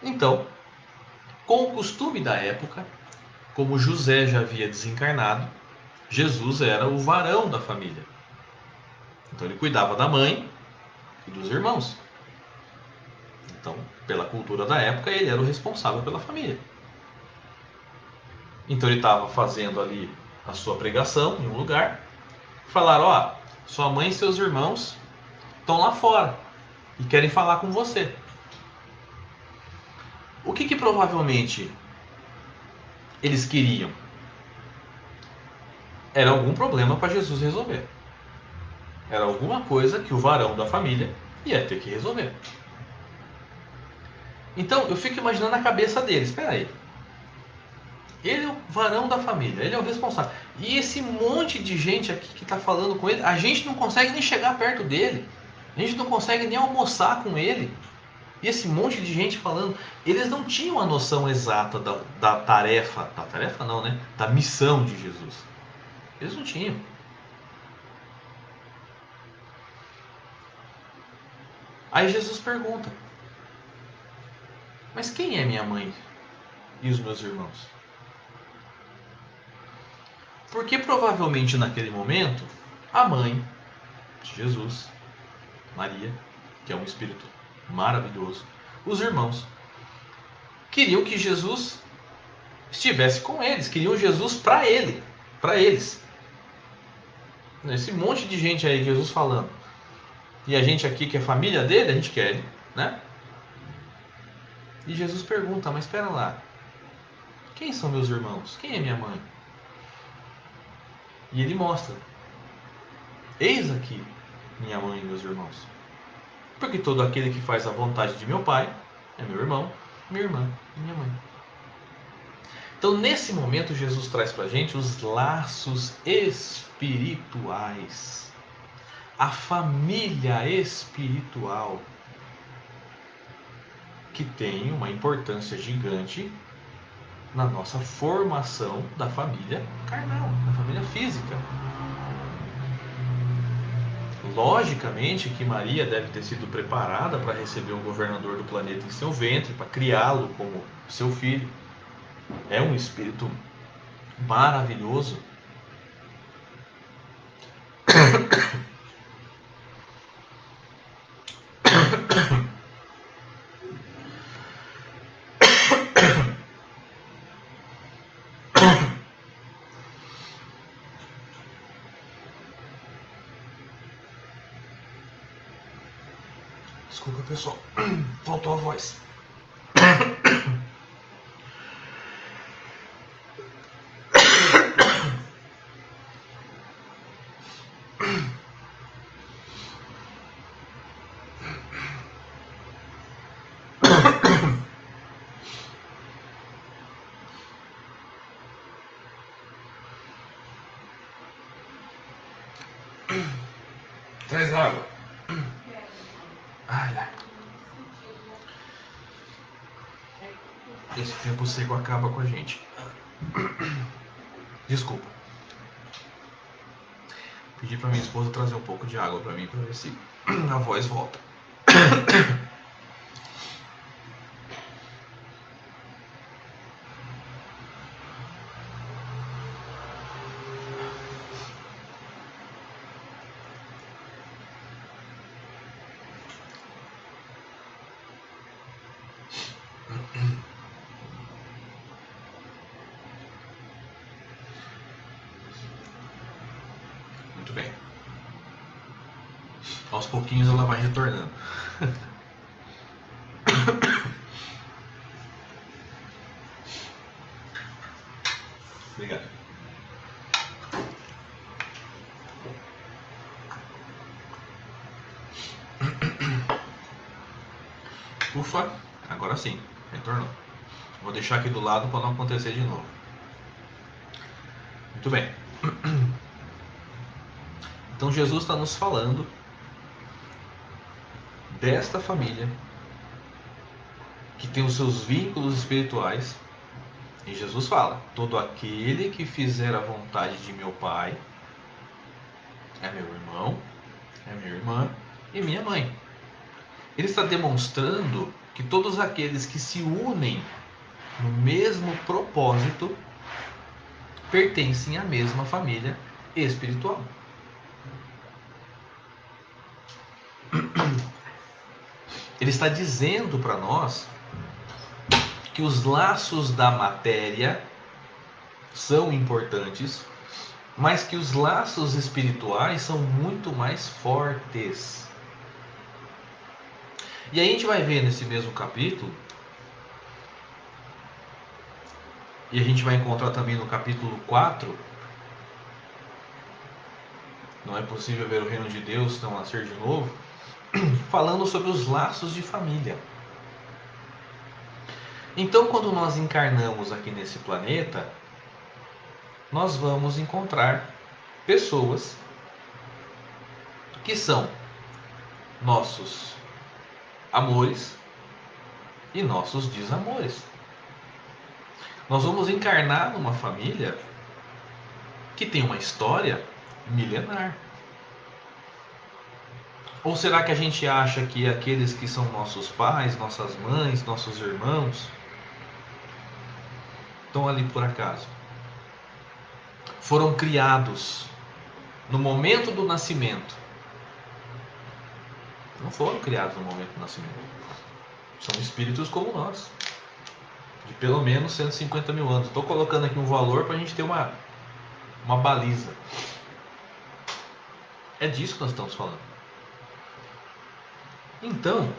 Então, com o costume da época, como José já havia desencarnado, Jesus era o varão da família. Então ele cuidava da mãe e dos irmãos. Então, pela cultura da época, ele era o responsável pela família. Então ele estava fazendo ali a sua pregação em um lugar. Falaram, ó, sua mãe e seus irmãos estão lá fora e querem falar com você. O que provavelmente eles queriam? Era algum problema para Jesus resolver. Era alguma coisa que o varão da família ia ter que resolver. Então eu fico imaginando a cabeça deles. Espera aí. Ele é o varão da família, ele é o responsável. E esse monte de gente aqui que está falando com ele, a gente não consegue nem chegar perto dele. A gente não consegue nem almoçar com ele. E esse monte de gente falando, eles não tinham a noção exata da tarefa não, né? Da missão de Jesus. Eles não tinham. Aí Jesus pergunta, mas quem é minha mãe e os meus irmãos? Porque provavelmente naquele momento, a mãe de Jesus, Maria, que é um espírito maravilhoso, os irmãos, queriam que Jesus estivesse com eles, queriam Jesus para eles. Esse monte de gente aí, Jesus falando. E a gente aqui que é família dele, a gente quer ele, né? E Jesus pergunta, mas espera lá. Quem são meus irmãos? Quem é minha mãe? E ele mostra. Eis aqui minha mãe e meus irmãos. Porque todo aquele que faz a vontade de meu pai é meu irmão, minha irmã e minha mãe. Então, nesse momento, Jesus traz para a gente os laços espirituais. A família espiritual, que tem uma importância gigante na nossa formação da família carnal, da família física. Logicamente que Maria deve ter sido preparada para receber o governador do planeta em seu ventre, para criá-lo como seu filho. É um espírito maravilhoso. Desculpa, pessoal. Faltou a voz. Traz água. Ai, ai. Esse tempo seco acaba com a gente. Desculpa. Pedi para minha esposa trazer um pouco de água para mim, para ver se a voz volta. Muito bem. Aos pouquinhos ela vai retornando. Obrigado. Ufa, agora sim, retornou. Vou deixar aqui do lado para não acontecer de novo. Muito bem. Então Jesus está nos falando desta família que tem os seus vínculos espirituais. E Jesus fala: todo aquele que fizer a vontade de meu Pai é meu irmão, é minha irmã e minha mãe. Ele está demonstrando que todos aqueles que se unem no mesmo propósito pertencem à mesma família espiritual. Ele está dizendo para nós que os laços da matéria são importantes, mas que os laços espirituais são muito mais fortes. E aí a gente vai ver nesse mesmo capítulo, e a gente vai encontrar também no capítulo 4, não é possível ver o reino de Deus não nascer de novo, falando sobre os laços de família. Então, quando nós encarnamos aqui nesse planeta, nós vamos encontrar pessoas que são nossos amores e nossos desamores. Nós vamos encarnar numa família que tem uma história milenar. Ou será que a gente acha que aqueles que são nossos pais, nossas mães, nossos irmãos estão ali por acaso? Foram criados no momento do nascimento. Não foram criados no momento do nascimento. São espíritos como nós, de pelo menos 150 mil anos. Estou colocando aqui um valor para a gente ter uma baliza. É disso que nós estamos falando. Então,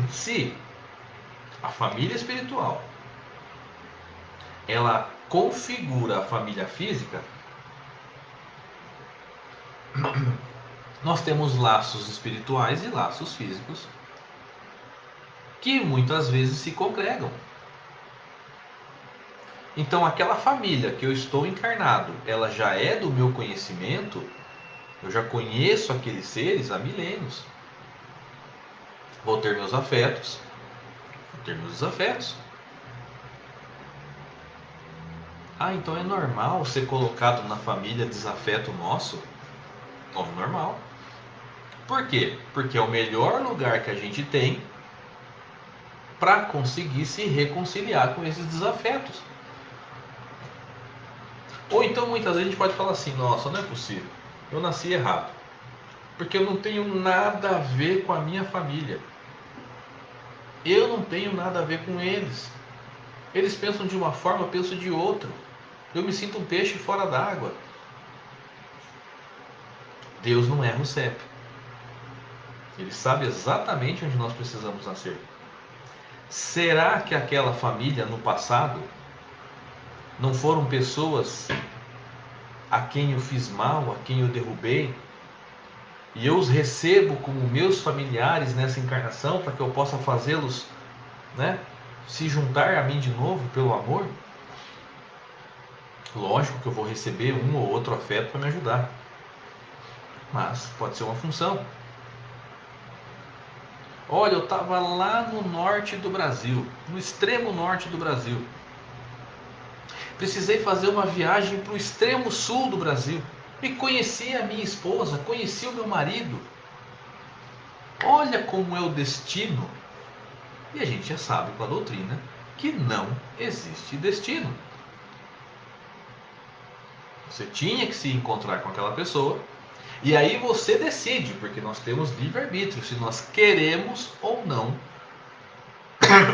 se a família espiritual ela configura a família física, nós temos laços espirituais e laços físicos que muitas vezes se congregam. Então aquela família que eu estou encarnado, ela já é do meu conhecimento, eu já conheço aqueles seres há milênios. Vou ter meus afetos, vou ter meus desafetos. Então é normal ser colocado na família desafeto nosso? Normal. Por quê? Porque é o melhor lugar que a gente tem para conseguir se reconciliar com esses desafetos. Ou então muitas vezes a gente pode falar assim: nossa, não é possível, eu nasci errado, porque eu não tenho nada a ver com a minha família, eu não tenho nada a ver com eles, eles pensam de uma forma, eu penso de outra, eu me sinto um peixe fora d'água. Deus não erra o CEP, Ele sabe exatamente onde nós precisamos nascer. Será que aquela família no passado não foram pessoas a quem eu fiz mal, a quem eu derrubei, e eu os recebo como meus familiares nessa encarnação para que eu possa fazê-los, se juntar a mim de novo pelo amor? Lógico que eu vou receber um ou outro afeto para me ajudar, mas pode ser uma função. Olha, eu estava lá no norte do Brasil, no extremo norte do Brasil. Precisei fazer uma viagem para o extremo sul do Brasil e conheci a minha esposa, conheci o meu marido. Olha como é o destino. E a gente já sabe com a doutrina que não existe destino. Você tinha que se encontrar com aquela pessoa e aí você decide, porque nós temos livre-arbítrio, se nós queremos ou não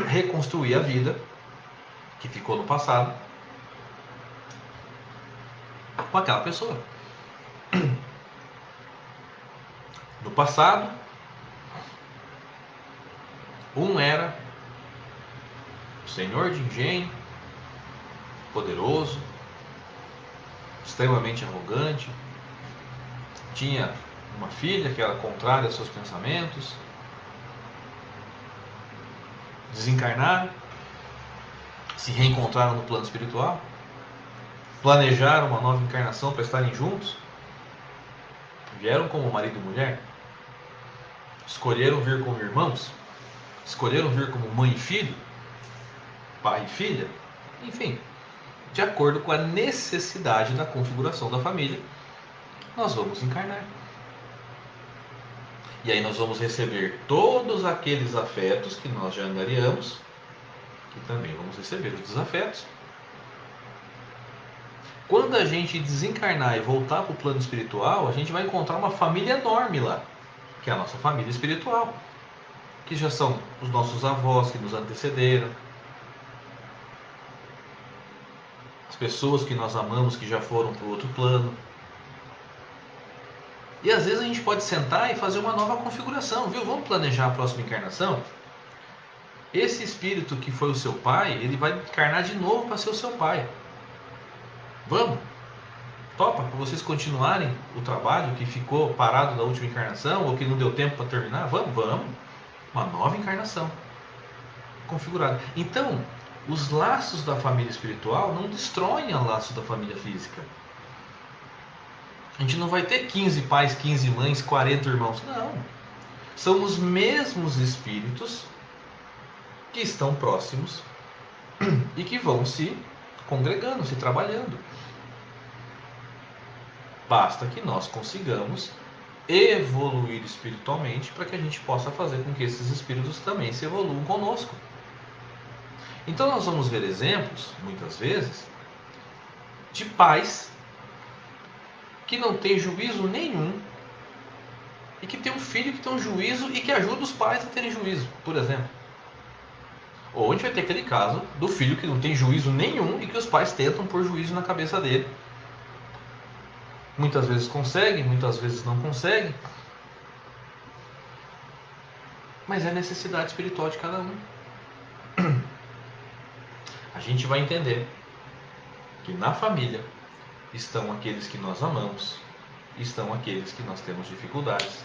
reconstruir a vida que ficou no passado com aquela pessoa. No passado, um era o senhor de engenho, poderoso, extremamente arrogante, tinha uma filha que era contrária aos seus pensamentos, desencarnaram, se reencontraram no plano espiritual, planejaram uma nova encarnação para estarem juntos, vieram como marido e mulher, escolheram vir como irmãos, escolheram vir como mãe e filho, pai e filha, enfim, de acordo com a necessidade da configuração da família, nós vamos encarnar. E aí nós vamos receber todos aqueles afetos que nós já angariamos, e também vamos receber os desafetos. Quando a gente desencarnar e voltar para o plano espiritual, a gente vai encontrar uma família enorme lá, que é a nossa família espiritual, que já são os nossos avós que nos antecederam, as pessoas que nós amamos que já foram para o outro plano. E às vezes a gente pode sentar e fazer uma nova configuração, viu? Vamos planejar a próxima encarnação? Esse espírito que foi o seu pai, ele vai encarnar de novo para ser o seu pai. Vamos? Topa para vocês continuarem o trabalho que ficou parado da última encarnação ou que não deu tempo para terminar? Vamos. Uma nova encarnação configurada. Então, os laços da família espiritual não destroem os laços da família física. A gente não vai ter 15 pais, 15 mães, 40 irmãos. Não. São os mesmos espíritos que estão próximos e que vão se congregando, se trabalhando. Basta que nós consigamos evoluir espiritualmente para que a gente possa fazer com que esses espíritos também se evoluam conosco. Então nós vamos ver exemplos, muitas vezes, de pais que não têm juízo nenhum e que tem um filho que tem um juízo e que ajuda os pais a terem juízo, por exemplo. Ou a gente vai ter aquele caso do filho que não tem juízo nenhum e que os pais tentam pôr juízo na cabeça dele, Muitas vezes conseguem, muitas vezes não conseguem. Mas é necessidade espiritual de cada um. A gente vai entender que na família estão aqueles que nós amamos, estão aqueles que nós temos dificuldades.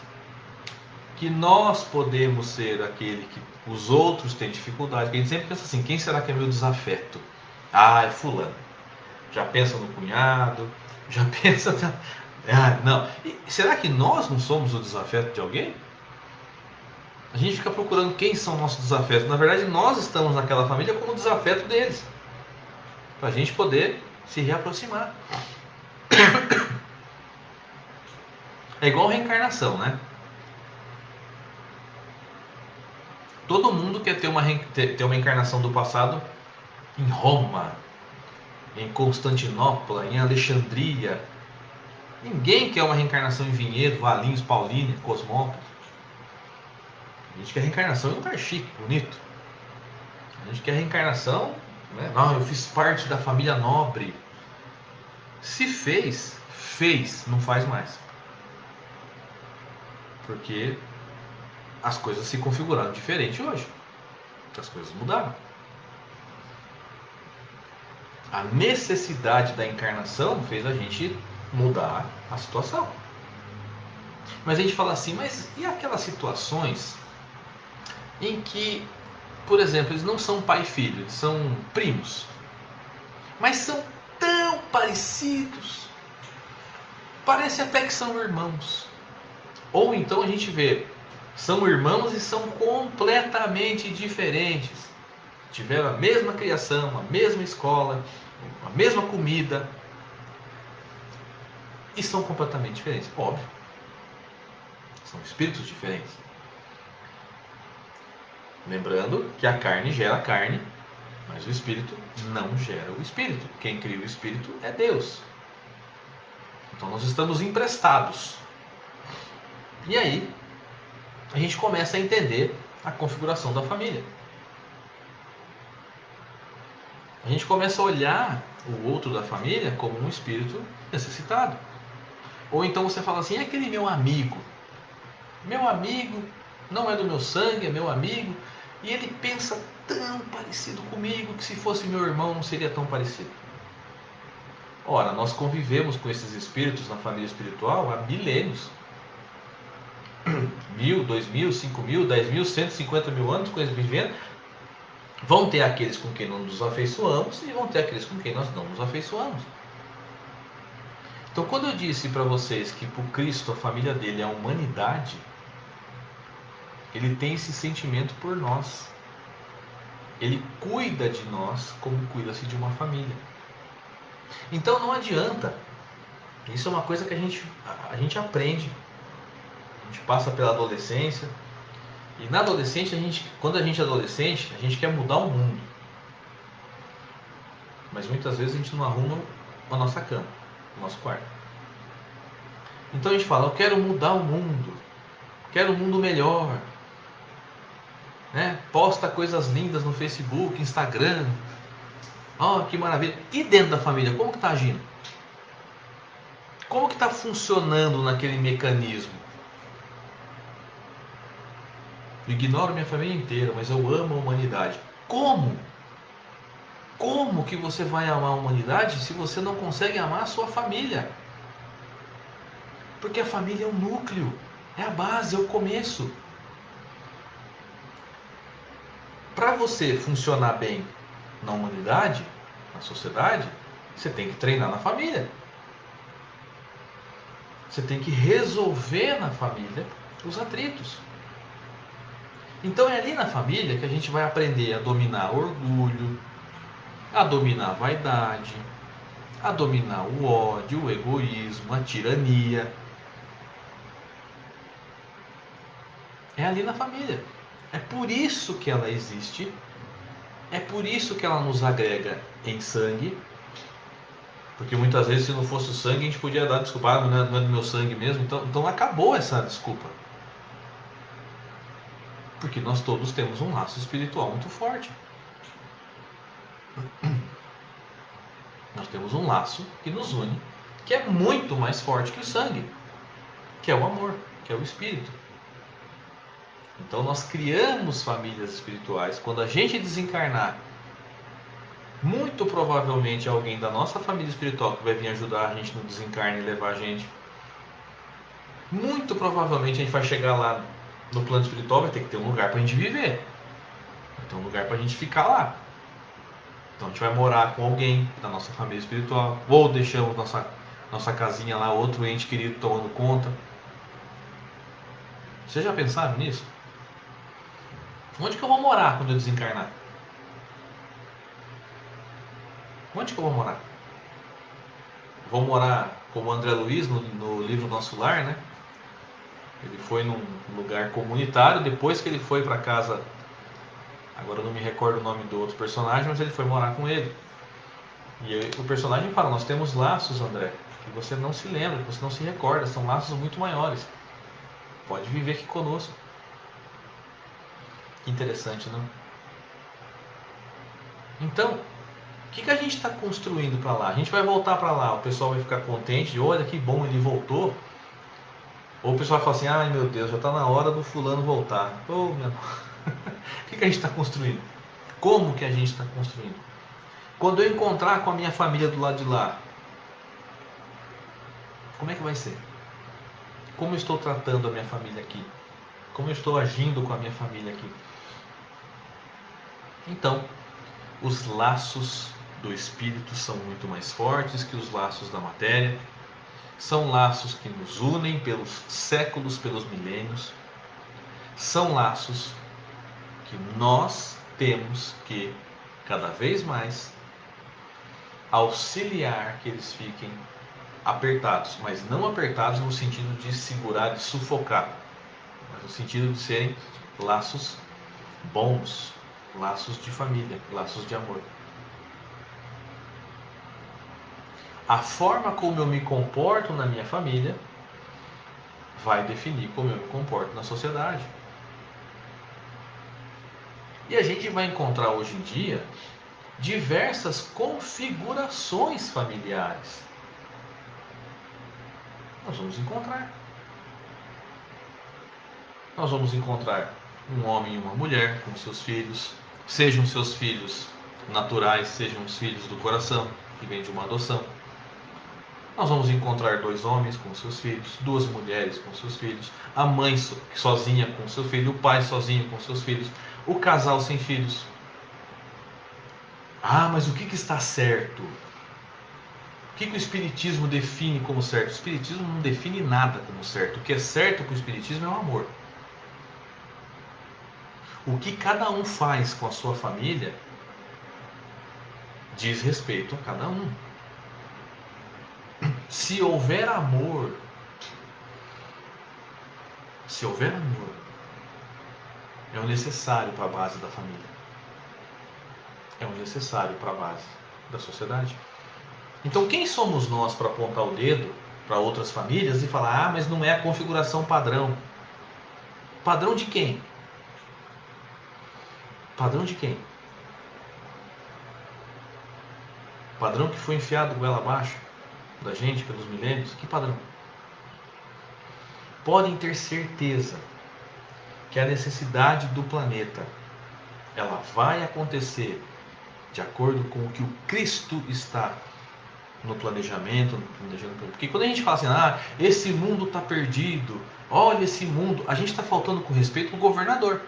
Que nós podemos ser aquele que os outros têm dificuldade. Porque a gente sempre pensa assim, quem será que é meu desafeto? Ah, é fulano. Já pensa no cunhado, já pensa... Ah, não. E será que nós não somos o desafeto de alguém? A gente fica procurando quem são nossos desafetos. Na verdade, nós estamos naquela família como o desafeto deles. Para a gente poder se reaproximar. É igual reencarnação, né? Todo mundo quer ter uma encarnação do passado em Roma, em Constantinopla, em Alexandria. Ninguém quer uma reencarnação em Vinhedo, Valinhos, Paulínia, Cosmópolis. A gente quer reencarnação em um lugar chique, bonito. A gente quer reencarnação, né? Não, eu fiz parte da família nobre. Se fez, não faz mais. Porque as coisas se configuraram diferente hoje. As coisas mudaram. A necessidade da encarnação fez a gente mudar a situação. Mas a gente fala assim, mas e aquelas situações em que, por exemplo, eles não são pai e filho, eles são primos, mas são tão parecidos, parece até que são irmãos. Ou então a gente vê, são irmãos e são completamente diferentes. Tiveram a mesma criação, a mesma escola, a mesma comida, e são completamente diferentes. Óbvio, são espíritos diferentes. Lembrando que a carne gera carne, mas o espírito não gera o espírito. Quem cria o espírito é Deus. Então nós estamos emprestados. E aí a gente começa a entender a configuração da família. A gente começa a olhar o outro da família como um espírito necessitado. Ou então você fala assim, é aquele meu amigo. Meu amigo não é do meu sangue, é meu amigo. E ele pensa tão parecido comigo que se fosse meu irmão não seria tão parecido. Ora, nós convivemos com esses espíritos na família espiritual há milênios. 1.000, 2.000, 5.000, 10.000, 150.000 anos com eles vivendo. Vão ter aqueles com quem não nos afeiçoamos e vão ter aqueles com quem nós não nos afeiçoamos. Então, quando eu disse para vocês que por Cristo a família dele é a humanidade, ele tem esse sentimento por nós. Ele cuida de nós como cuida-se de uma família. Então não adianta. Isso é uma coisa que a gente aprende. A gente passa pela adolescência. E na adolescência, quando a gente é adolescente, a gente quer mudar o mundo. Mas muitas vezes a gente não arruma a nossa cama, o nosso quarto. Então a gente fala, eu quero mudar o mundo. Quero um mundo melhor. Né? Posta coisas lindas no Facebook, Instagram. Oh, que maravilha. E dentro da família, como que está agindo? Como que está funcionando naquele mecanismo? Eu ignoro minha família inteira, mas eu amo a humanidade. Como? Como que você vai amar a humanidade se você não consegue amar a sua família? Porque a família é o núcleo, é a base, é o começo. Para você funcionar bem na humanidade, na sociedade, você tem que treinar na família. Você tem que resolver na família os atritos. Então é ali na família que a gente vai aprender a dominar o orgulho, a dominar a vaidade, a dominar o ódio, o egoísmo, a tirania. É ali na família. É por isso que ela existe. É por isso que ela nos agrega em sangue. Porque muitas vezes, se não fosse o sangue, a gente podia dar desculpa, não é do meu sangue mesmo. Então acabou essa desculpa. Porque nós todos temos um laço espiritual muito forte. Nós temos um laço que nos une que é muito mais forte que o sangue, que é o amor, que é o espírito. Então nós criamos famílias espirituais. Quando a gente desencarnar, muito provavelmente alguém da nossa família espiritual que vai vir ajudar a gente no desencarne e levar a gente. Muito provavelmente a gente vai chegar lá no plano espiritual, vai ter que ter um lugar para a gente viver. Vai ter um lugar para a gente ficar lá. Então a gente vai morar com alguém da nossa família espiritual. Ou deixamos nossa casinha lá, outro ente querido tomando conta. Vocês já pensaram nisso? Onde que eu vou morar quando eu desencarnar? Onde que eu vou morar? Vou morar como André Luiz no livro Nosso Lar, né? Ele foi num lugar comunitário, depois que ele foi para casa, agora eu não me recordo o nome do outro personagem, mas ele foi morar com ele. E o personagem fala, nós temos laços, André, que você não se lembra, que você não se recorda, são laços muito maiores. Pode viver aqui conosco. Que interessante, não? Então, o que a gente está construindo para lá? A gente vai voltar para lá, o pessoal vai ficar contente, olha que bom, ele voltou. Ou o pessoal vai falar assim, ai meu Deus, já está na hora do fulano voltar. Oh, meu... O que a gente está construindo? Como que a gente está construindo? Quando eu encontrar com a minha família do lado de lá, como é que vai ser? Como eu estou tratando a minha família aqui? Como eu estou agindo com a minha família aqui? Então, os laços do espírito são muito mais fortes que os laços da matéria. São laços que nos unem pelos séculos, pelos milênios. São laços que nós temos que, cada vez mais, auxiliar que eles fiquem apertados, mas não apertados no sentido de segurar, de sufocar, mas no sentido de serem laços bons, laços de família, laços de amor. A forma como eu me comporto na minha família vai definir como eu me comporto na sociedade. E a gente vai encontrar hoje em dia diversas configurações familiares. Nós vamos encontrar. Nós vamos encontrar um homem e uma mulher com seus filhos, sejam seus filhos naturais, sejam os filhos do coração, que vêm de uma adoção. Nós vamos encontrar dois homens com seus filhos, duas mulheres com seus filhos, a mãe sozinha com seu filho, o pai sozinho com seus filhos, o casal sem filhos. Ah, mas o que está certo? O que o Espiritismo define como certo? O Espiritismo não define nada como certo. O que é certo para o Espiritismo é o amor. O que cada um faz com a sua família diz respeito a cada um. Se houver amor, é o necessário para a base da família. É o necessário para a base da sociedade. Então quem somos nós para apontar o dedo para outras famílias e falar, ah, mas não é a configuração padrão? Padrão de quem? Padrão de quem? Padrão que foi enfiado goela abaixo da gente pelos milênios? Que padrão? Podem ter certeza que a necessidade do planeta ela vai acontecer de acordo com o que o Cristo está no planejamento, porque quando a gente fala assim, ah, esse mundo está perdido, olha esse mundo, a gente está faltando com respeito ao governador.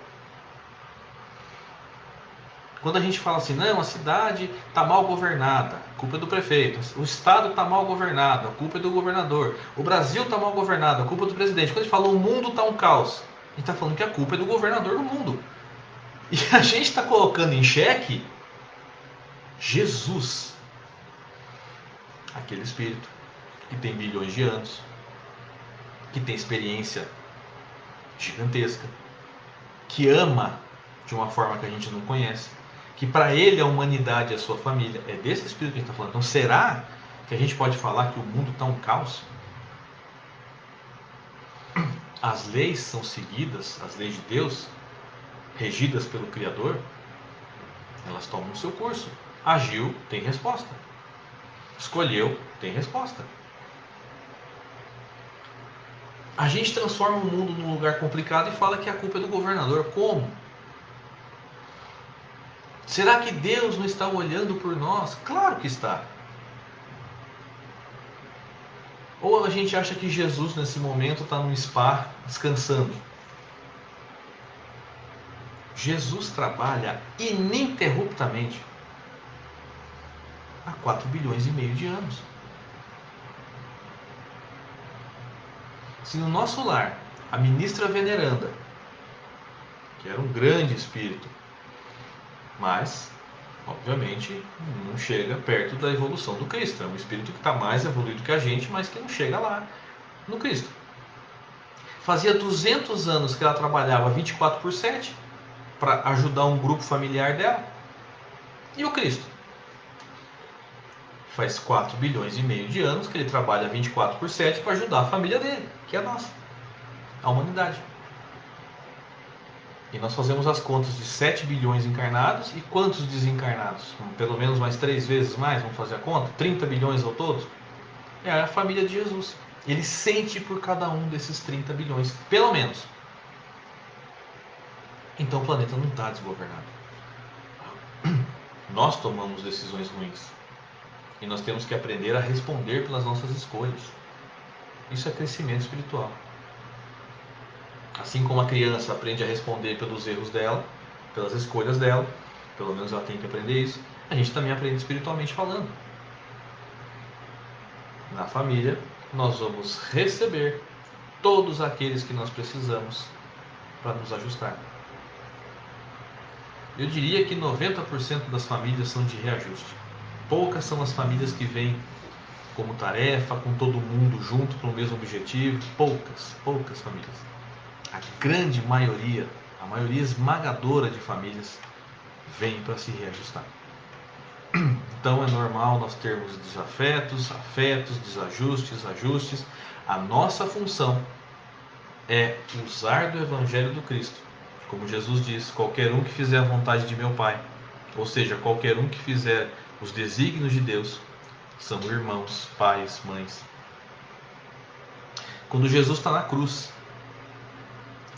Quando a gente fala assim, não, a cidade está mal governada, a culpa é do prefeito, o estado está mal governado, a culpa é do governador, o Brasil está mal governado, a culpa é do presidente. Quando a gente fala o mundo está um caos, a gente está falando que a culpa é do governador do mundo. E a gente está colocando em xeque Jesus, aquele espírito que tem bilhões de anos, que tem experiência gigantesca, que ama de uma forma que a gente não conhece, que para ele a humanidade é a sua família. É desse espírito que a gente está falando. Então será que a gente pode falar que o mundo está um caos? As leis são seguidas, as leis de Deus, regidas pelo Criador, elas tomam o seu curso. Agiu, tem resposta. Escolheu, tem resposta. A gente transforma o mundo num lugar complicado e fala que a culpa é do governador. Como? Será que Deus não está olhando por nós? Claro que está. Ou a gente acha que Jesus nesse momento está num spa descansando? Jesus trabalha ininterruptamente há 4 bilhões e meio de anos. Se no nosso lar a ministra veneranda, que era um grande espírito, mas obviamente não chega perto da evolução do Cristo, é um espírito que está mais evoluído que a gente, mas que não chega lá no Cristo. Fazia 200 anos que ela trabalhava 24/7 para ajudar um grupo familiar dela. E o Cristo? Faz 4 bilhões e meio de anos que ele trabalha 24/7 para ajudar a família dele, que é a nossa, a humanidade. E nós fazemos as contas de 7 bilhões encarnados e quantos desencarnados? Pelo menos mais 3 vezes mais, vamos fazer a conta? 30 bilhões ao todo? É a família de Jesus. Ele sente por cada um desses 30 bilhões, pelo menos. Então o planeta não está desgovernado. Nós tomamos decisões ruins. E nós temos que aprender a responder pelas nossas escolhas. Isso é crescimento espiritual. Assim como a criança aprende a responder pelos erros dela, pelas escolhas dela, pelo menos ela tem que aprender isso, a gente também aprende espiritualmente falando. Na família, nós vamos receber todos aqueles que nós precisamos para nos ajustar. Eu diria que 90% das famílias são de reajuste. Poucas são as famílias que vêm como tarefa, com todo mundo junto para o mesmo objetivo. Poucas famílias. A grande maioria, a maioria esmagadora de famílias, vem para se reajustar. Então é normal nós termos desafetos, afetos, desajustes, ajustes. A nossa função é usar do Evangelho do Cristo. Como Jesus diz, qualquer um que fizer a vontade de meu Pai, ou seja, qualquer um que fizer os desígnios de Deus, são irmãos, pais, mães. Quando Jesus está na cruz,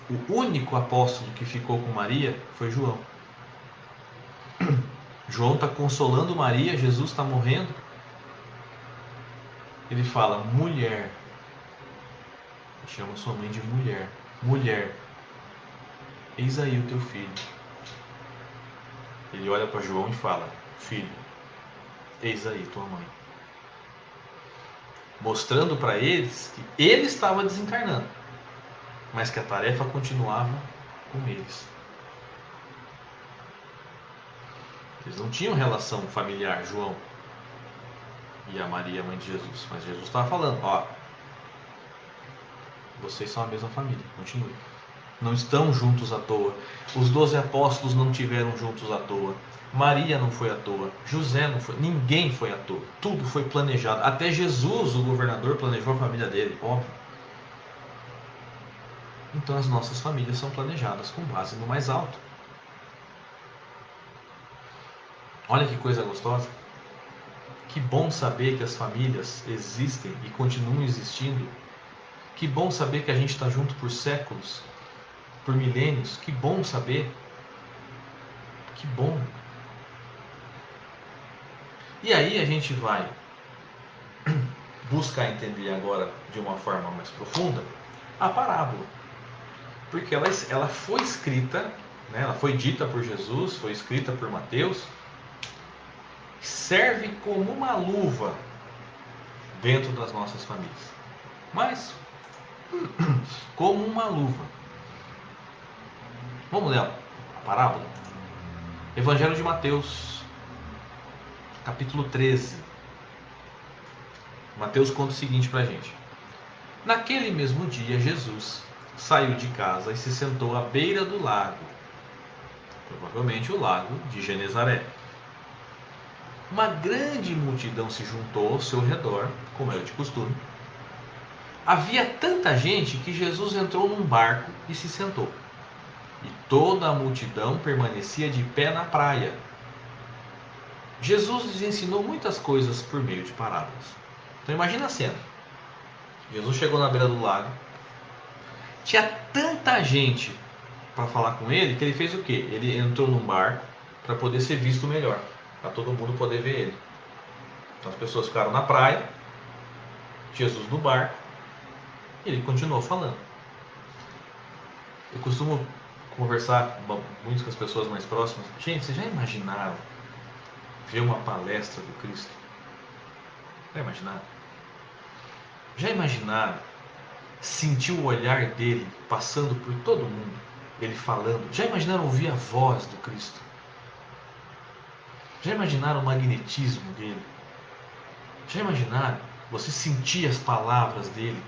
o único apóstolo que ficou com Maria foi João. João está consolando Maria, Jesus está morrendo. Ele fala, mulher, chama sua mãe de mulher, mulher, eis aí o teu filho. Ele olha para João e fala, filho, eis aí tua mãe. Mostrando para eles que ele estava desencarnando, mas que a tarefa continuava com eles. Eles não tinham relação familiar, João e a Maria, mãe de Jesus. Mas Jesus estava falando, ó, vocês são a mesma família, continue. Não estão juntos à toa. Os 12 apóstolos não estiveram juntos à toa. Maria não foi à toa. José não foi. Ninguém foi à toa. Tudo foi planejado. Até Jesus, o governador, planejou a família dele, óbvio. Então as nossas famílias são planejadas com base no mais alto. Olha que coisa gostosa. Que bom saber que as famílias existem e continuam existindo. Que bom saber que a gente está junto por séculos, por milênios. Que bom saber. Que bom. E aí a gente vai buscar entender agora de uma forma mais profunda a parábola. Porque ela foi escrita, né, ela foi dita por Jesus, foi escrita por Mateus, serve como uma luva dentro das nossas famílias. Mas, como uma luva. Vamos ler a parábola? Evangelho de Mateus, capítulo 13. Mateus conta o seguinte pra gente. Naquele mesmo dia, Jesus saiu de casa e se sentou à beira do lago, provavelmente o lago de Genezaré. Uma grande multidão se juntou ao seu redor, como era de costume. Havia tanta gente que Jesus entrou num barco e se sentou. E toda a multidão permanecia de pé na praia. Jesus lhes ensinou muitas coisas por meio de parábolas. Então imagina a cena. Jesus chegou na beira do lago, Tinha tanta gente para falar com ele que ele fez o quê? Ele entrou num bar para poder ser visto melhor, para todo mundo poder ver ele. Então as pessoas ficaram na praia, Jesus no bar, e ele continuou falando. Eu costumo conversar muito com as pessoas mais próximas. Gente, vocês já imaginaram ver uma palestra do Cristo? Já imaginaram? Já imaginaram sentir o olhar dele passando por todo mundo, ele falando? Já imaginaram ouvir a voz do Cristo? Já imaginaram o magnetismo dele? Já imaginaram você sentir as palavras dele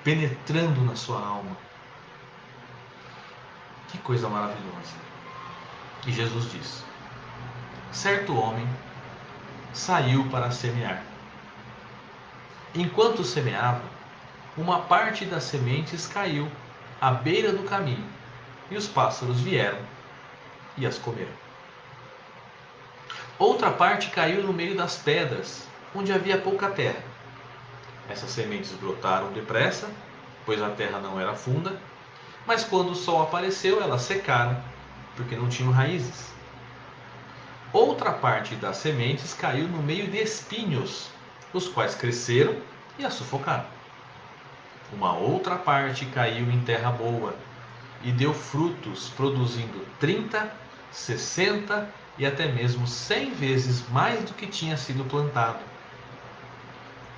penetrando na sua alma? Que coisa maravilhosa. E Jesus diz: certo homem saiu para semear. Enquanto semeava, uma parte das sementes caiu à beira do caminho, e os pássaros vieram e as comeram. Outra parte caiu no meio das pedras, onde havia pouca terra. Essas sementes brotaram depressa, pois a terra não era funda, mas quando o sol apareceu, elas secaram, porque não tinham raízes. Outra parte das sementes caiu no meio de espinhos, os quais cresceram e a sufocaram. Uma outra parte caiu em terra boa e deu frutos, produzindo 30, 60 e até mesmo 100 vezes mais do que tinha sido plantado.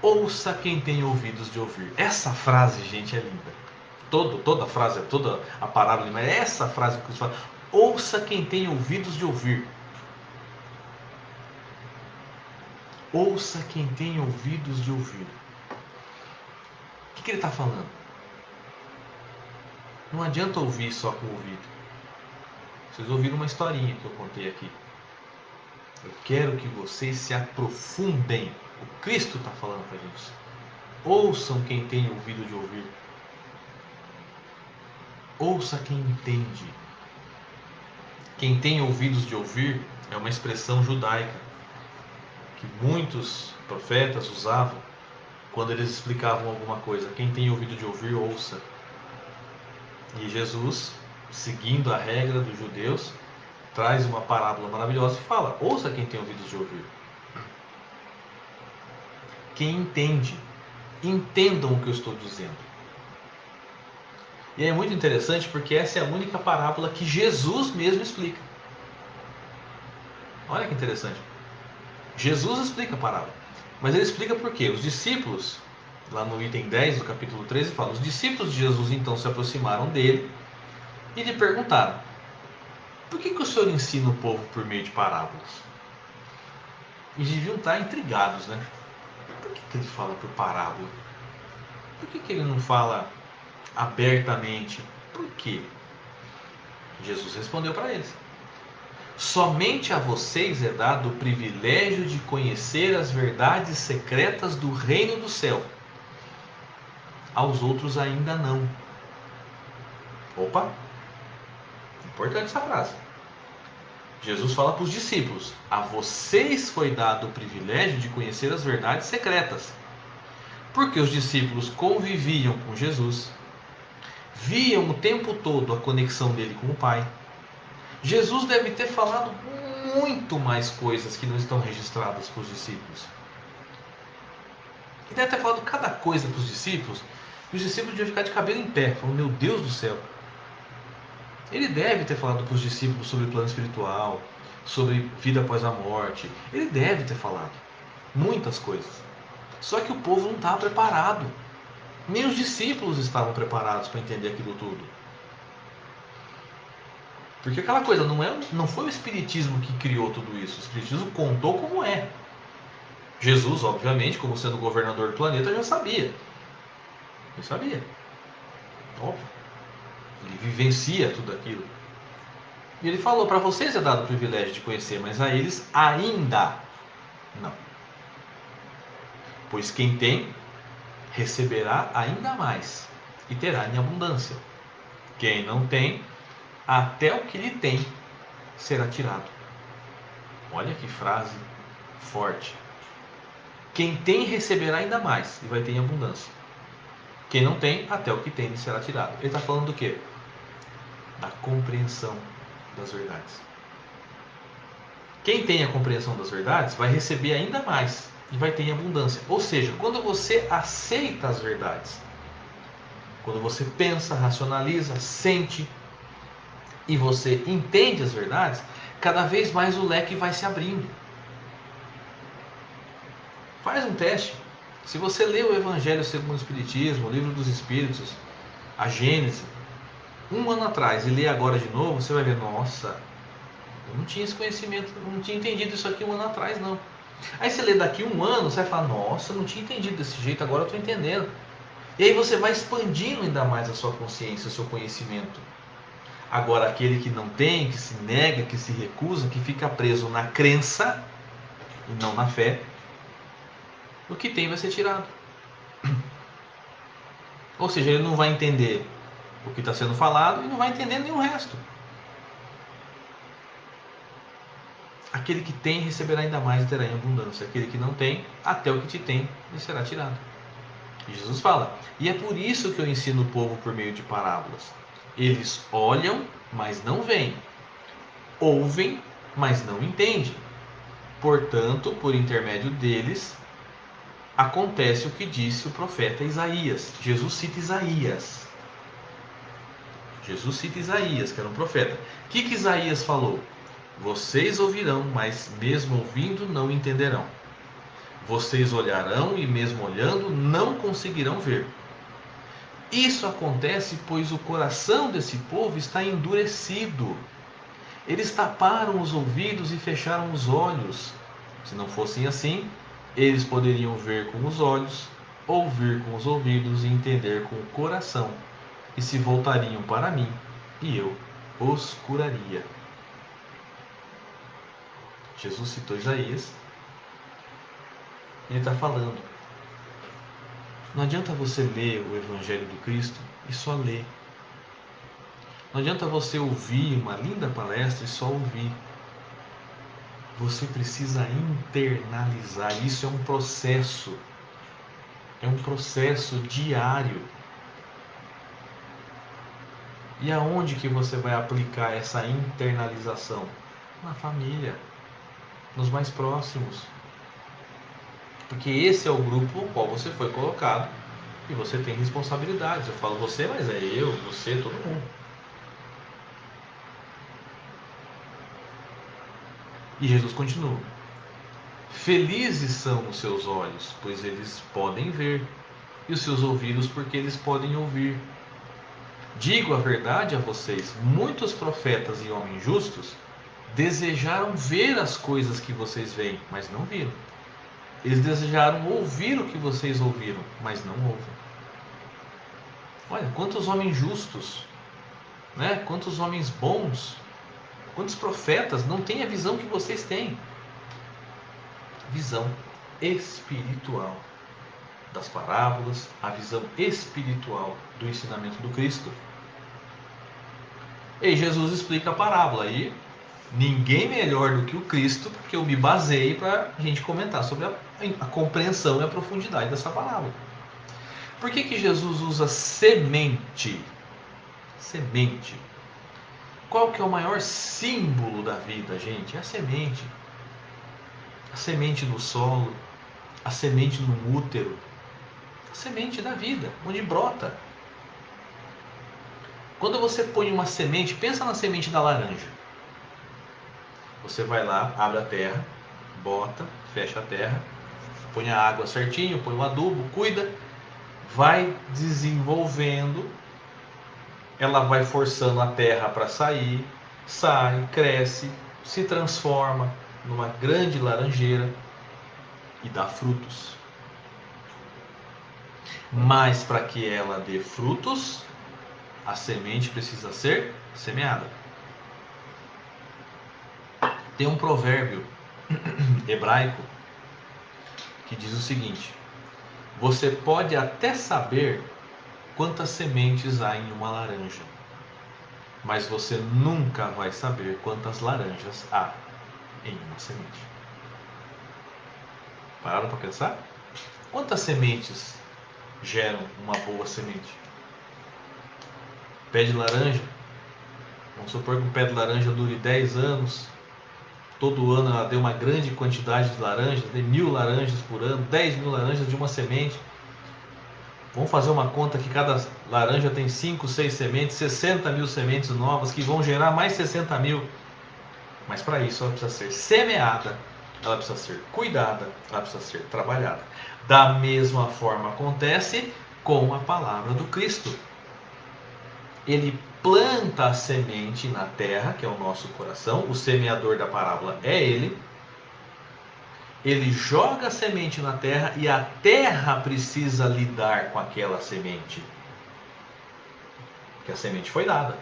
Ouça quem tem ouvidos de ouvir. Essa frase, gente, é linda. Toda a frase, toda a parábola, mas essa frase que Cristo fala: ouça quem tem ouvidos de ouvir. Ouça quem tem ouvidos de ouvir. O que ele está falando? Não adianta ouvir só com o ouvido. Vocês ouviram uma historinha que eu contei aqui. Eu quero que vocês se aprofundem. O Cristo está falando para a gente. Ouçam quem tem ouvido de ouvir. Ouça quem entende. Quem tem ouvidos de ouvir é uma expressão judaica que muitos profetas usavam quando eles explicavam alguma coisa. Quem tem ouvido de ouvir, ouça. E Jesus, seguindo a regra dos judeus, traz uma parábola maravilhosa e fala: ouça quem tem ouvidos de ouvir. Quem entende, entendam o que eu estou dizendo. E é muito interessante porque essa é a única parábola que Jesus mesmo explica. Olha que interessante. Jesus explica a parábola. Mas ele explica por quê? Os discípulos, lá no item 10 do capítulo 13, fala: os discípulos de Jesus então se aproximaram dele e lhe perguntaram: por que o Senhor ensina o povo por meio de parábolas? E deviam estar intrigados, né? Por que ele fala por parábola? Por que ele não fala abertamente? Por quê? Jesus respondeu para eles: somente a vocês é dado o privilégio de conhecer as verdades secretas do reino do céu. Aos outros ainda não. Opa! Importante essa frase. Jesus fala para os discípulos: a vocês foi dado o privilégio de conhecer as verdades secretas. Porque os discípulos conviviam com Jesus, viam o tempo todo a conexão dele com o Pai. Jesus deve ter falado muito mais coisas que não estão registradas para os discípulos. Ele deve ter falado cada coisa para os discípulos, e os discípulos deviam ficar de cabelo em pé, falando: meu Deus do céu. Ele deve ter falado para os discípulos sobre plano espiritual, sobre vida após a morte. Ele deve ter falado muitas coisas. Só que o povo não estava preparado. Nem os discípulos estavam preparados para entender aquilo tudo. Porque aquela coisa não foi o Espiritismo que criou tudo isso. O Espiritismo contou como é. Jesus, obviamente, como sendo governador do planeta, já sabia. Ele sabia. Óbvio. Ele vivencia tudo aquilo. E ele falou: para vocês é dado o privilégio de conhecer, mas a eles ainda não. Pois quem tem, receberá ainda mais e terá em abundância. Quem não tem, até o que lhe tem será tirado. Olha que frase forte. Quem tem, receberá ainda mais e vai ter em abundância. Quem não tem, até o que tem lhe será tirado. Ele está falando do quê? Da compreensão das verdades. Quem tem a compreensão das verdades vai receber ainda mais e vai ter em abundância. Ou seja, quando você aceita as verdades, quando você pensa, racionaliza, sente e você entende as verdades, cada vez mais o leque vai se abrindo. Faz um teste. Se você lê o Evangelho segundo o Espiritismo, o Livro dos Espíritos, a Gênese, um ano atrás e lê agora de novo, você vai ver, nossa, eu não tinha esse conhecimento, não tinha entendido isso aqui um ano atrás, não. Aí você lê daqui um ano, você vai falar, nossa, eu não tinha entendido desse jeito, agora eu estou entendendo. E aí você vai expandindo ainda mais a sua consciência, o seu conhecimento. Agora, aquele que não tem, que se nega, que se recusa, que fica preso na crença e não na fé, o que tem vai ser tirado. Ou seja, ele não vai entender o que está sendo falado e não vai entender nenhum resto. Aquele que tem receberá ainda mais e terá em abundância. Aquele que não tem, até o que te tem lhe será tirado. E Jesus fala, e é por isso que eu ensino o povo por meio de parábolas. Eles olham, mas não veem. Ouvem, mas não entendem. Portanto, por intermédio deles, acontece o que disse o profeta Isaías. Jesus cita Isaías. Jesus cita Isaías, que era um profeta. O que Isaías falou? Vocês ouvirão, mas mesmo ouvindo não entenderão. Vocês olharão e mesmo olhando não conseguirão ver. Isso acontece pois o coração desse povo está endurecido. Eles taparam os ouvidos e fecharam os olhos. Se não fossem assim, eles poderiam ver com os olhos, ouvir com os ouvidos e entender com o coração, e se voltariam para mim, e eu os curaria. Jesus citou Isaías. Ele está falando. Não adianta você ler o Evangelho do Cristo e só ler. Não adianta você ouvir uma linda palestra e só ouvir. Você precisa internalizar. Isso é um processo. É um processo diário. E aonde que você vai aplicar essa internalização? Na família. Nos mais próximos. Porque esse é o grupo no qual você foi colocado e você tem responsabilidades. Eu falo você, mas é eu, você, todo mundo. E Jesus continua. Felizes são os seus olhos, pois eles podem ver, e os seus ouvidos, porque eles podem ouvir. Digo a verdade a vocês, muitos profetas e homens justos desejaram ver as coisas que vocês veem, mas não viram. Eles desejaram ouvir o que vocês ouviram, mas não ouvem. Olha, quantos homens justos, né? Quantos homens bons, quantos profetas não têm a visão que vocês têm. Visão espiritual das parábolas, a visão espiritual do ensinamento do Cristo. E Jesus explica a parábola. E ninguém melhor do que o Cristo, porque eu me basei para a gente comentar sobre a compreensão e a profundidade dessa parábola. Por que Jesus usa semente? Semente. Qual que é o maior símbolo da vida, gente? É a semente. A semente no solo, a semente no útero, a semente da vida, onde brota. Quando você põe uma semente, pensa na semente da laranja. Você vai lá, abre a terra, bota, fecha a terra, põe a água certinho, põe o adubo, cuida, vai desenvolvendo, ela vai forçando a terra para sair, sai, cresce, se transforma numa grande laranjeira e dá frutos. Mas para que ela dê frutos, a semente precisa ser semeada. Tem um provérbio hebraico que diz o seguinte: você pode até saber quantas sementes há em uma laranja, mas você nunca vai saber quantas laranjas há em uma semente. Pararam para pensar? Quantas sementes geram uma boa semente. Pé de laranja, vamos supor que um pé de laranja dure 10 anos, todo ano ela dê uma grande quantidade de laranjas, dê 1.000 laranjas por ano, 10.000 laranjas de uma semente. Vamos fazer uma conta que cada laranja tem 5, 6 sementes, 60.000 sementes novas que vão gerar mais 60.000. Mas para isso ela precisa ser semeada, ela precisa ser cuidada, ela precisa ser trabalhada. Da mesma forma acontece com a palavra do Cristo. Ele planta a semente na terra, que é o nosso coração, o semeador da parábola é ele. Ele joga a semente na terra e a terra precisa lidar com aquela semente. Porque a semente foi dada.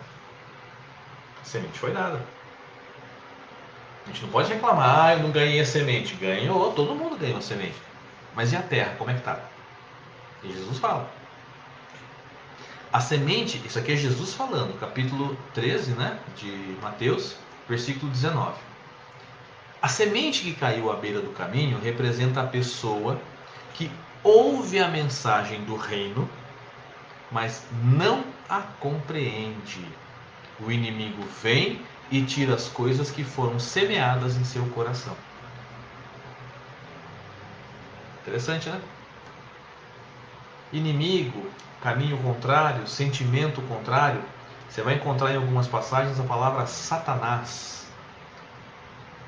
A semente foi dada. A gente não pode reclamar, eu não ganhei a semente. Ganhou, todo mundo ganhou a semente. Mas e a terra, como é que está? E Jesus fala. A semente, isso aqui é Jesus falando, capítulo 13, né, de Mateus, versículo 19. A semente que caiu à beira do caminho representa a pessoa que ouve a mensagem do reino, mas não a compreende. O inimigo vem e tira as coisas que foram semeadas em seu coração. Interessante, né? Inimigo, caminho contrário, sentimento contrário. Você vai encontrar em algumas passagens a palavra Satanás.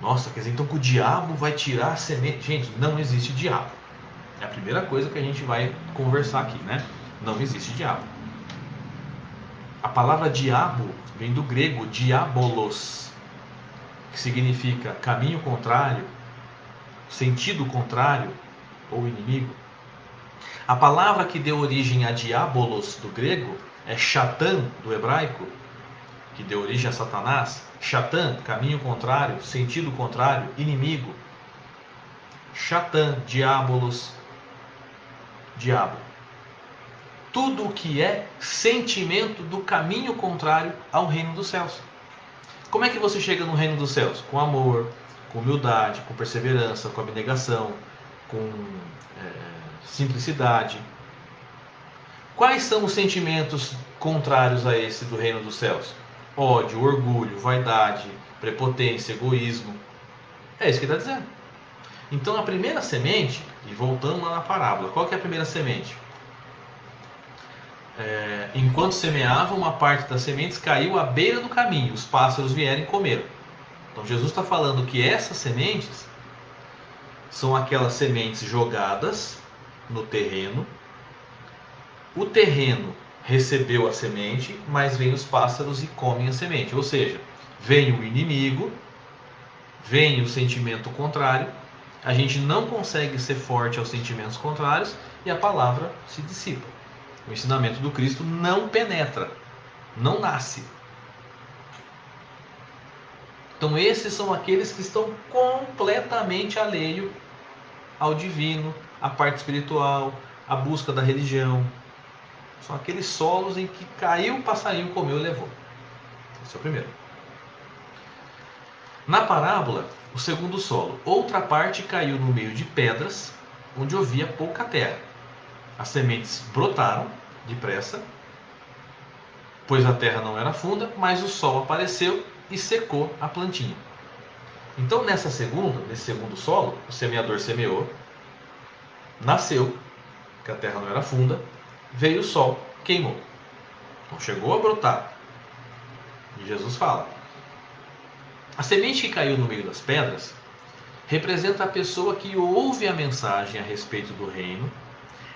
Nossa, quer dizer, então que o diabo vai tirar a semente. Gente, não existe diabo. É a primeira coisa que a gente vai conversar aqui, né? Não existe diabo. A palavra diabo vem do grego diabolos, que significa caminho contrário, sentido contrário ou inimigo. A palavra que deu origem a diabolos do grego é Satã do hebraico, que deu origem a Satanás. Satã, caminho contrário, sentido contrário, inimigo. Satã, diabolos, diabo. Tudo o que é sentimento do caminho contrário ao reino dos céus. Como é que você chega no reino dos céus? Com amor, com humildade, com perseverança, com abnegação, com simplicidade. Quais são os sentimentos contrários a esse do reino dos céus? Ódio, orgulho, vaidade, prepotência, egoísmo. É isso que ele está dizendo. Então a primeira semente, e voltando lá na parábola, qual que é a primeira semente? Enquanto semeava, uma parte das sementes caiu à beira do caminho, os pássaros vieram e comeram. Então Jesus está falando que essas sementes são aquelas sementes jogadas no terreno. O terreno recebeu a semente, mas vem os pássaros e comem a semente. Ou seja, vem o inimigo, vem o sentimento contrário, a gente não consegue ser forte aos sentimentos contrários e a palavra se dissipa. O ensinamento do Cristo não penetra, não nasce. Então esses são aqueles que estão completamente alheios ao divino, à parte espiritual, à busca da religião. São aqueles solos em que caiu o passarinho, comeu e levou. Esse é o primeiro. Na parábola, o segundo solo. Outra parte caiu no meio de pedras, onde havia pouca terra. As sementes brotaram depressa, pois a terra não era funda, mas o sol apareceu e secou a plantinha. Então nesse segundo solo, o semeador semeou, nasceu, porque a terra não era funda, veio o sol, queimou. Então chegou a brotar. E Jesus fala: a semente que caiu no meio das pedras representa a pessoa que ouve a mensagem a respeito do reino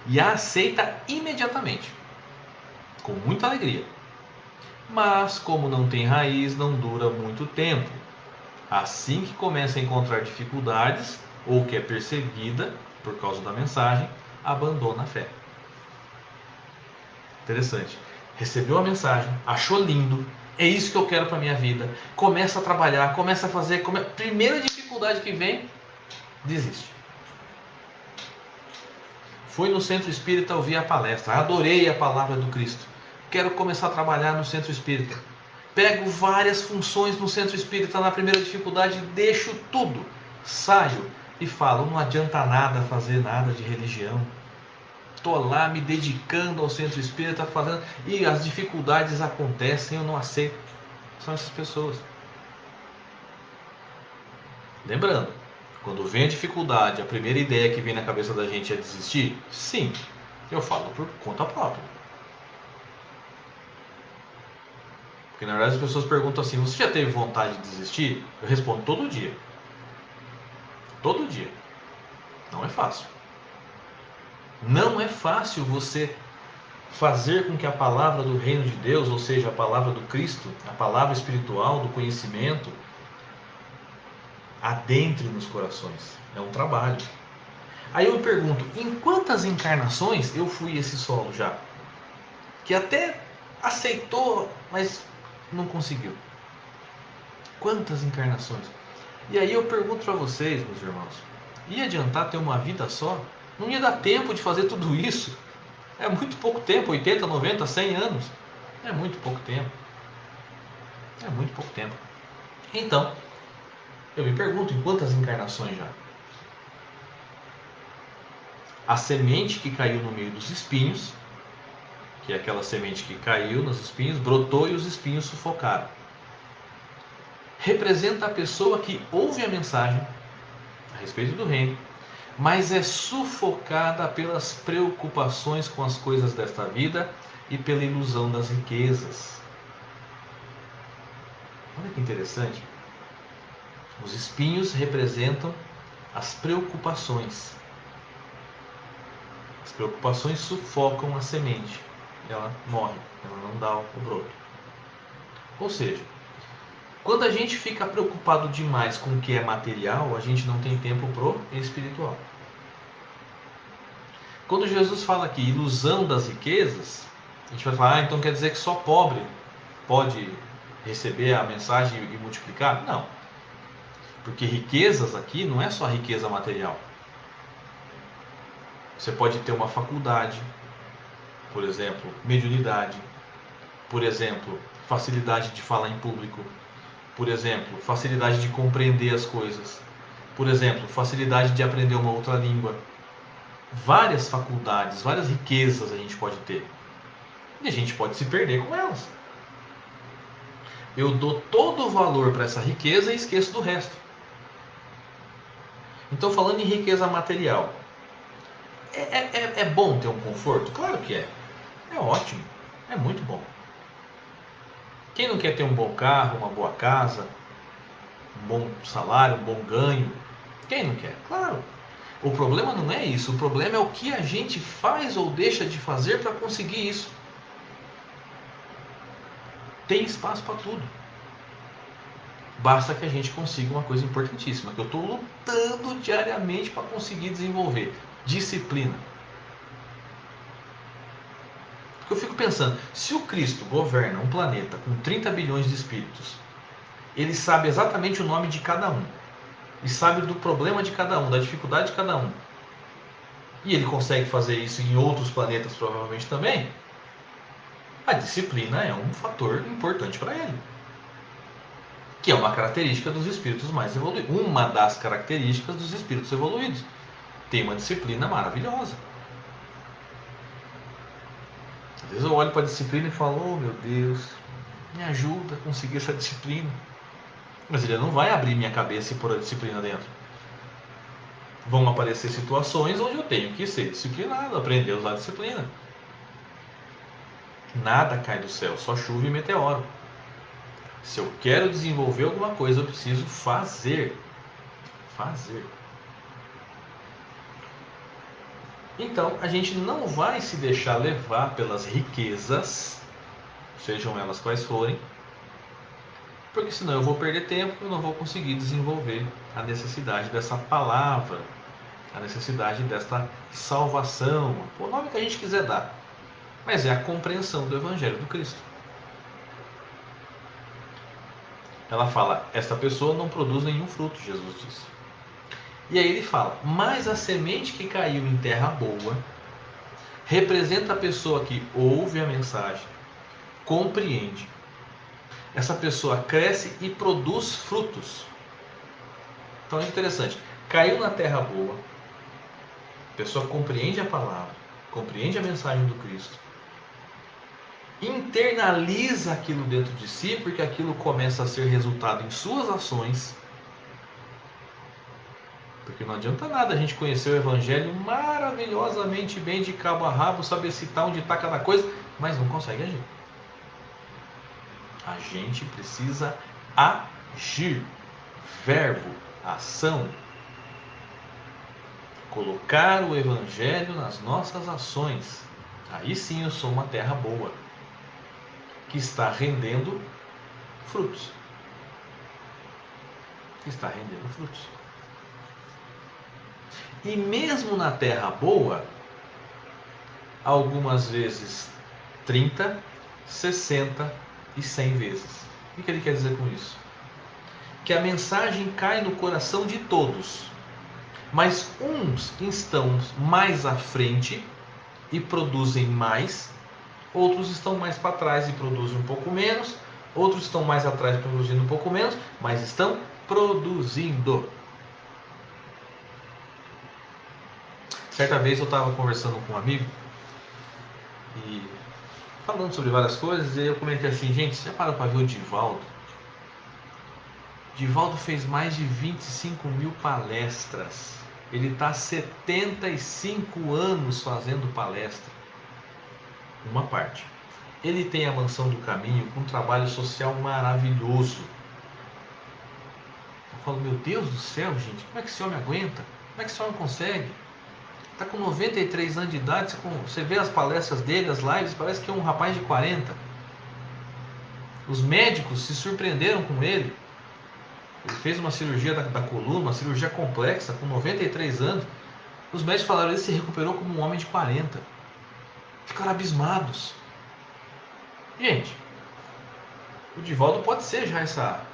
e a aceita imediatamente, com muita alegria. Mas, como não tem raiz, não dura muito tempo. Assim que começa a encontrar dificuldades ou que é perseguida por causa da mensagem, abandona a fé. Interessante. Recebeu a mensagem, achou lindo, é isso que eu quero para minha vida. Começa a trabalhar, começa a fazer. Primeira dificuldade que vem, desiste. Fui no centro espírita ouvir a palestra, adorei a palavra do Cristo. Quero começar a trabalhar no centro espírita. Pego várias funções no centro espírita, na primeira dificuldade, deixo tudo. Saio e falo, não adianta nada fazer nada de religião. estou lá me dedicando ao centro espírita, fazendo, e as dificuldades acontecem, eu não aceito. São essas pessoas. Lembrando, quando vem a dificuldade, a primeira ideia que vem na cabeça da gente é desistir? Sim, eu falo por conta própria. Porque na verdade as pessoas perguntam assim: você já teve vontade de desistir? Eu respondo todo dia. Todo dia. Não é fácil. Não é fácil você fazer com que a palavra do reino de Deus, ou seja, a palavra do Cristo, a palavra espiritual, do conhecimento, adentre nos corações. É um trabalho. Aí eu me pergunto, em quantas encarnações eu fui esse solo já? Que até aceitou, mas não conseguiu. Quantas encarnações? E aí eu pergunto para vocês, meus irmãos, ia adiantar ter uma vida só? Não ia dar tempo de fazer tudo isso? É muito pouco tempo, 80, 90, 100 anos. É muito pouco tempo. É muito pouco tempo. Então, eu me pergunto, em quantas encarnações já? A semente que caiu no meio dos espinhos, que é aquela semente que caiu nos espinhos, brotou e os espinhos sufocaram. Representa a pessoa que ouve a mensagem a respeito do reino, mas é sufocada pelas preocupações com as coisas desta vida e pela ilusão das riquezas. Olha que interessante. Os espinhos representam as preocupações. As preocupações sufocam a semente. Ela morre, ela não dá o broto. Ou seja, quando a gente fica preocupado demais com o que é material, a gente não tem tempo pro espiritual. Quando Jesus fala aqui ilusão das riquezas, a gente vai falar, então quer dizer que só pobre pode receber a mensagem e multiplicar? Não. Porque riquezas aqui não é só riqueza material. Você pode ter uma faculdade, por exemplo, mediunidade, por exemplo, facilidade de falar em público, por exemplo, facilidade de compreender as coisas, por exemplo, facilidade de aprender uma outra língua. Várias faculdades, várias riquezas a gente pode ter. E a gente pode se perder com elas. Eu dou todo o valor para essa riqueza e esqueço do resto. Então, falando em riqueza material, é bom ter um conforto? Claro que é. É ótimo. É muito bom. Quem não quer ter um bom carro, uma boa casa, um bom salário, um bom ganho? Quem não quer? Claro. O problema não é isso. O problema é o que a gente faz ou deixa de fazer para conseguir isso. Tem espaço para tudo. Basta que a gente consiga uma coisa importantíssima, que eu estou lutando diariamente para conseguir desenvolver: disciplina. Porque eu fico pensando, se o Cristo governa um planeta com 30 bilhões de espíritos, ele sabe exatamente o nome de cada um, e sabe do problema de cada um, da dificuldade de cada um, e ele consegue fazer isso em outros planetas provavelmente também, a disciplina é um fator importante para ele. Que é uma característica dos espíritos mais evoluídos. Uma das características dos espíritos evoluídos. Tem uma disciplina maravilhosa. Às vezes eu olho para a disciplina e falo, oh meu Deus, me ajuda a conseguir essa disciplina. Mas ele não vai abrir minha cabeça e pôr a disciplina dentro. Vão aparecer situações onde eu tenho que ser disciplinado, aprender a usar a disciplina. Nada cai do céu, só chuva e meteoro. Se eu quero desenvolver alguma coisa, eu preciso fazer. Fazer. Então, a gente não vai se deixar levar pelas riquezas, sejam elas quais forem, porque senão eu vou perder tempo e eu não vou conseguir desenvolver a necessidade dessa palavra, a necessidade desta salvação, o nome que a gente quiser dar, mas é a compreensão do Evangelho do Cristo. Ela fala, esta pessoa não produz nenhum fruto, Jesus disse. E aí ele fala, mas a semente que caiu em terra boa representa a pessoa que ouve a mensagem, compreende. Essa pessoa cresce e produz frutos. Então é interessante, caiu na terra boa, a pessoa compreende a palavra, compreende a mensagem do Cristo, internaliza aquilo dentro de si, porque aquilo começa a ser resultado em suas ações. Porque não adianta nada a gente conhecer o Evangelho maravilhosamente bem de cabo a rabo, saber citar onde está cada coisa, mas não consegue agir. A gente precisa agir. Verbo, ação. Colocar o Evangelho nas nossas ações. Aí sim eu sou uma terra boa, que está rendendo frutos. Que está rendendo frutos. E mesmo na terra boa, algumas vezes 30, 60 e 100 vezes. O que ele quer dizer com isso? Que a mensagem cai no coração de todos, mas uns estão mais à frente e produzem mais, outros estão mais para trás e produzem um pouco menos, outros estão mais atrás produzindo um pouco menos, mas estão produzindo. Certa vez eu estava conversando com um amigo e falando sobre várias coisas, e eu comentei assim, gente, você já parou para ver o Divaldo? Divaldo fez mais de 25 mil palestras. Ele está há 75 anos fazendo palestra. Uma parte. Ele tem a Mansão do Caminho com um trabalho social maravilhoso. Eu falo, meu Deus do céu, gente, como é que esse homem aguenta? Como é que esse homem consegue? Está com 93 anos de idade, você vê as palestras dele, as lives, parece que é um rapaz de 40. Os médicos se surpreenderam com ele. Ele fez uma cirurgia da coluna, uma cirurgia complexa, com 93 anos. Os médicos falaram que ele se recuperou como um homem de 40. Ficaram abismados. Gente, o Divaldo pode ser já essa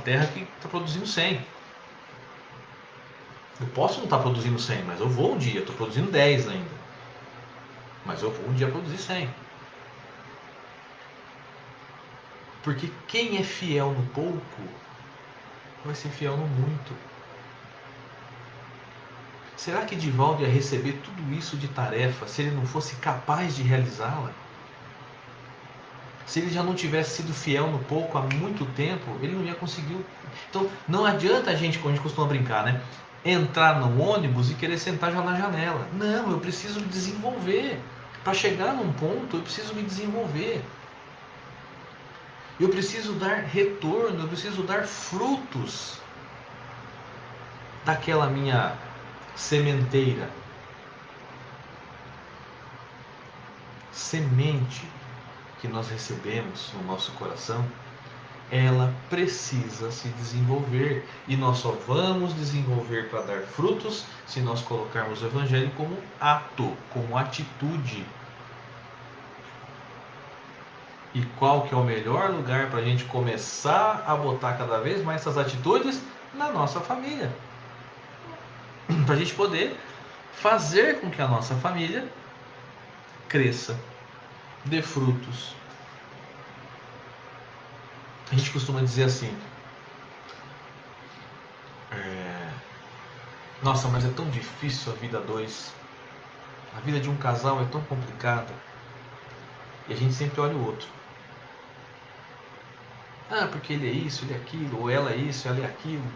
terra que está produzindo 100. Eu posso não estar produzindo 100, mas eu vou um dia. Estou produzindo 10 ainda. Mas eu vou um dia produzir 100. Porque quem é fiel no pouco vai ser fiel no muito. Será que Divaldo ia receber tudo isso de tarefa se ele não fosse capaz de realizá-la? Se ele já não tivesse sido fiel no pouco há muito tempo, ele não ia conseguir. Então, não adianta a gente, como a gente costuma brincar, né? Entrar no ônibus e querer sentar já na janela. Não, eu preciso me desenvolver. Para chegar num ponto, eu preciso me desenvolver. Eu preciso dar retorno, eu preciso dar frutos daquela minha sementeira. Semente que nós recebemos no nosso coração, ela precisa se desenvolver. E nós só vamos desenvolver para dar frutos se nós colocarmos o Evangelho como ato, como atitude. E qual que é o melhor lugar para a gente começar a botar cada vez mais essas atitudes? Na nossa família. Para a gente poder fazer com que a nossa família cresça, dê frutos. A gente costuma dizer assim, nossa, mas é tão difícil a vida a dois. A vida de um casal é tão complicada. E a gente sempre olha o outro. Ah, porque ele é isso, ele é aquilo, ou ela é isso, ela é aquilo.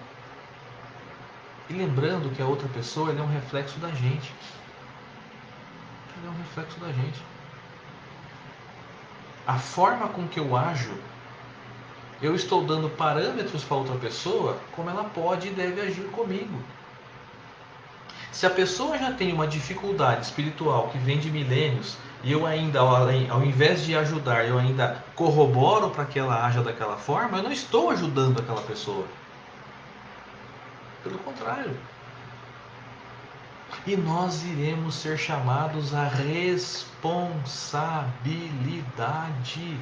E lembrando que a outra pessoa é um reflexo da gente. Ele é um reflexo da gente. A forma com que eu ajo, eu estou dando parâmetros para outra pessoa, como ela pode e deve agir comigo. Se a pessoa já tem uma dificuldade espiritual que vem de milênios, e eu ainda, ao invés de ajudar, eu ainda corroboro para que ela haja daquela forma, eu não estou ajudando aquela pessoa. Pelo contrário. E nós iremos ser chamados à responsabilidade.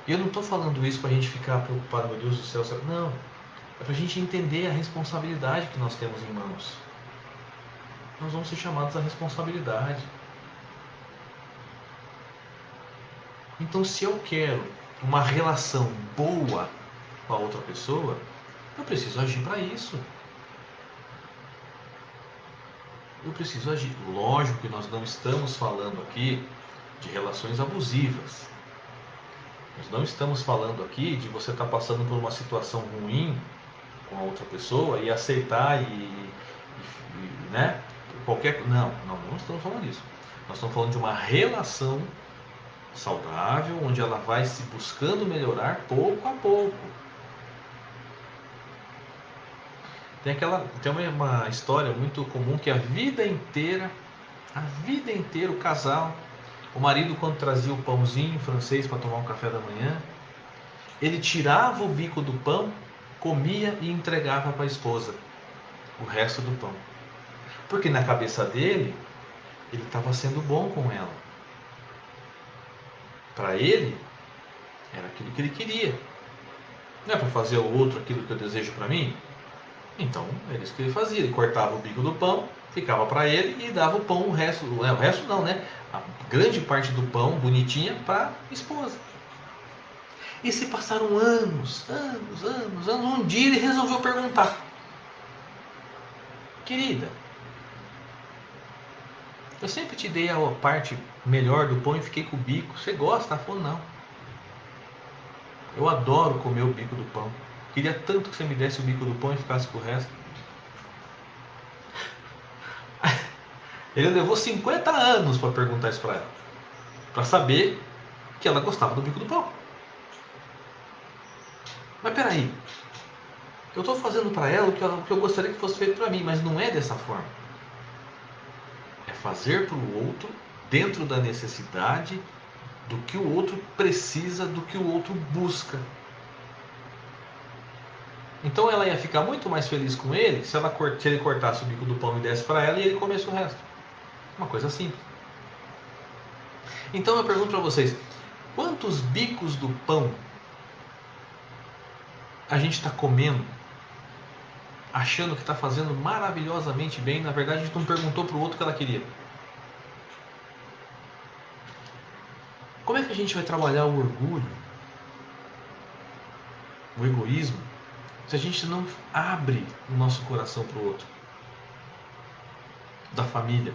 E eu não estou falando isso para a gente ficar preocupado, meu Deus do céu, não. É para a gente entender a responsabilidade que nós temos em mãos. Nós vamos ser chamados à responsabilidade. Então, se eu quero uma relação boa com a outra pessoa, eu preciso agir para isso. eu preciso agir. Lógico que nós não estamos falando aqui de relações abusivas. Nós não estamos falando aqui de você estar passando por uma situação ruim com a outra pessoa e aceitar né? Não estamos falando disso. Nós estamos falando de uma relação saudável, onde ela vai se buscando melhorar pouco a pouco. Tem uma história muito comum que a vida inteira o casal, o marido quando trazia o pãozinho francês para tomar um café da manhã, ele tirava o bico do pão, comia e entregava para a esposa o resto do pão. Porque na cabeça dele, ele estava sendo bom com ela. Para ele, era aquilo que ele queria. Não é para fazer ao outro aquilo que eu desejo para mim? Então, era isso que ele fazia. Ele cortava o bico do pão, ficava para ele e dava o pão, o resto não, né? A grande parte do pão, bonitinha, para a esposa. E se passaram anos. Um dia ele resolveu perguntar: querida, eu sempre te dei a parte melhor do pão e fiquei com o bico. Você gosta? Ela falou: não. Eu adoro comer o bico do pão. Queria tanto que você me desse o bico do pão e ficasse com o resto. Ele levou 50 anos para perguntar isso para ela. Para saber que ela gostava do bico do pão. Mas peraí. Eu estou fazendo para ela o que eu gostaria que fosse feito para mim. Mas não é dessa forma. É fazer para o outro dentro da necessidade do que o outro precisa, do que o outro busca. Então ela ia ficar muito mais feliz com ele se ele cortasse o bico do pão e desse para ela e ele comesse o resto. Uma coisa simples. Então eu pergunto para vocês: quantos bicos do pão a gente está comendo, achando que está fazendo maravilhosamente bem? Na verdade a gente não perguntou para o outro o que ela queria. Como é que a gente vai trabalhar o orgulho, o egoísmo, se a gente não abre o nosso coração para o outro? Da família.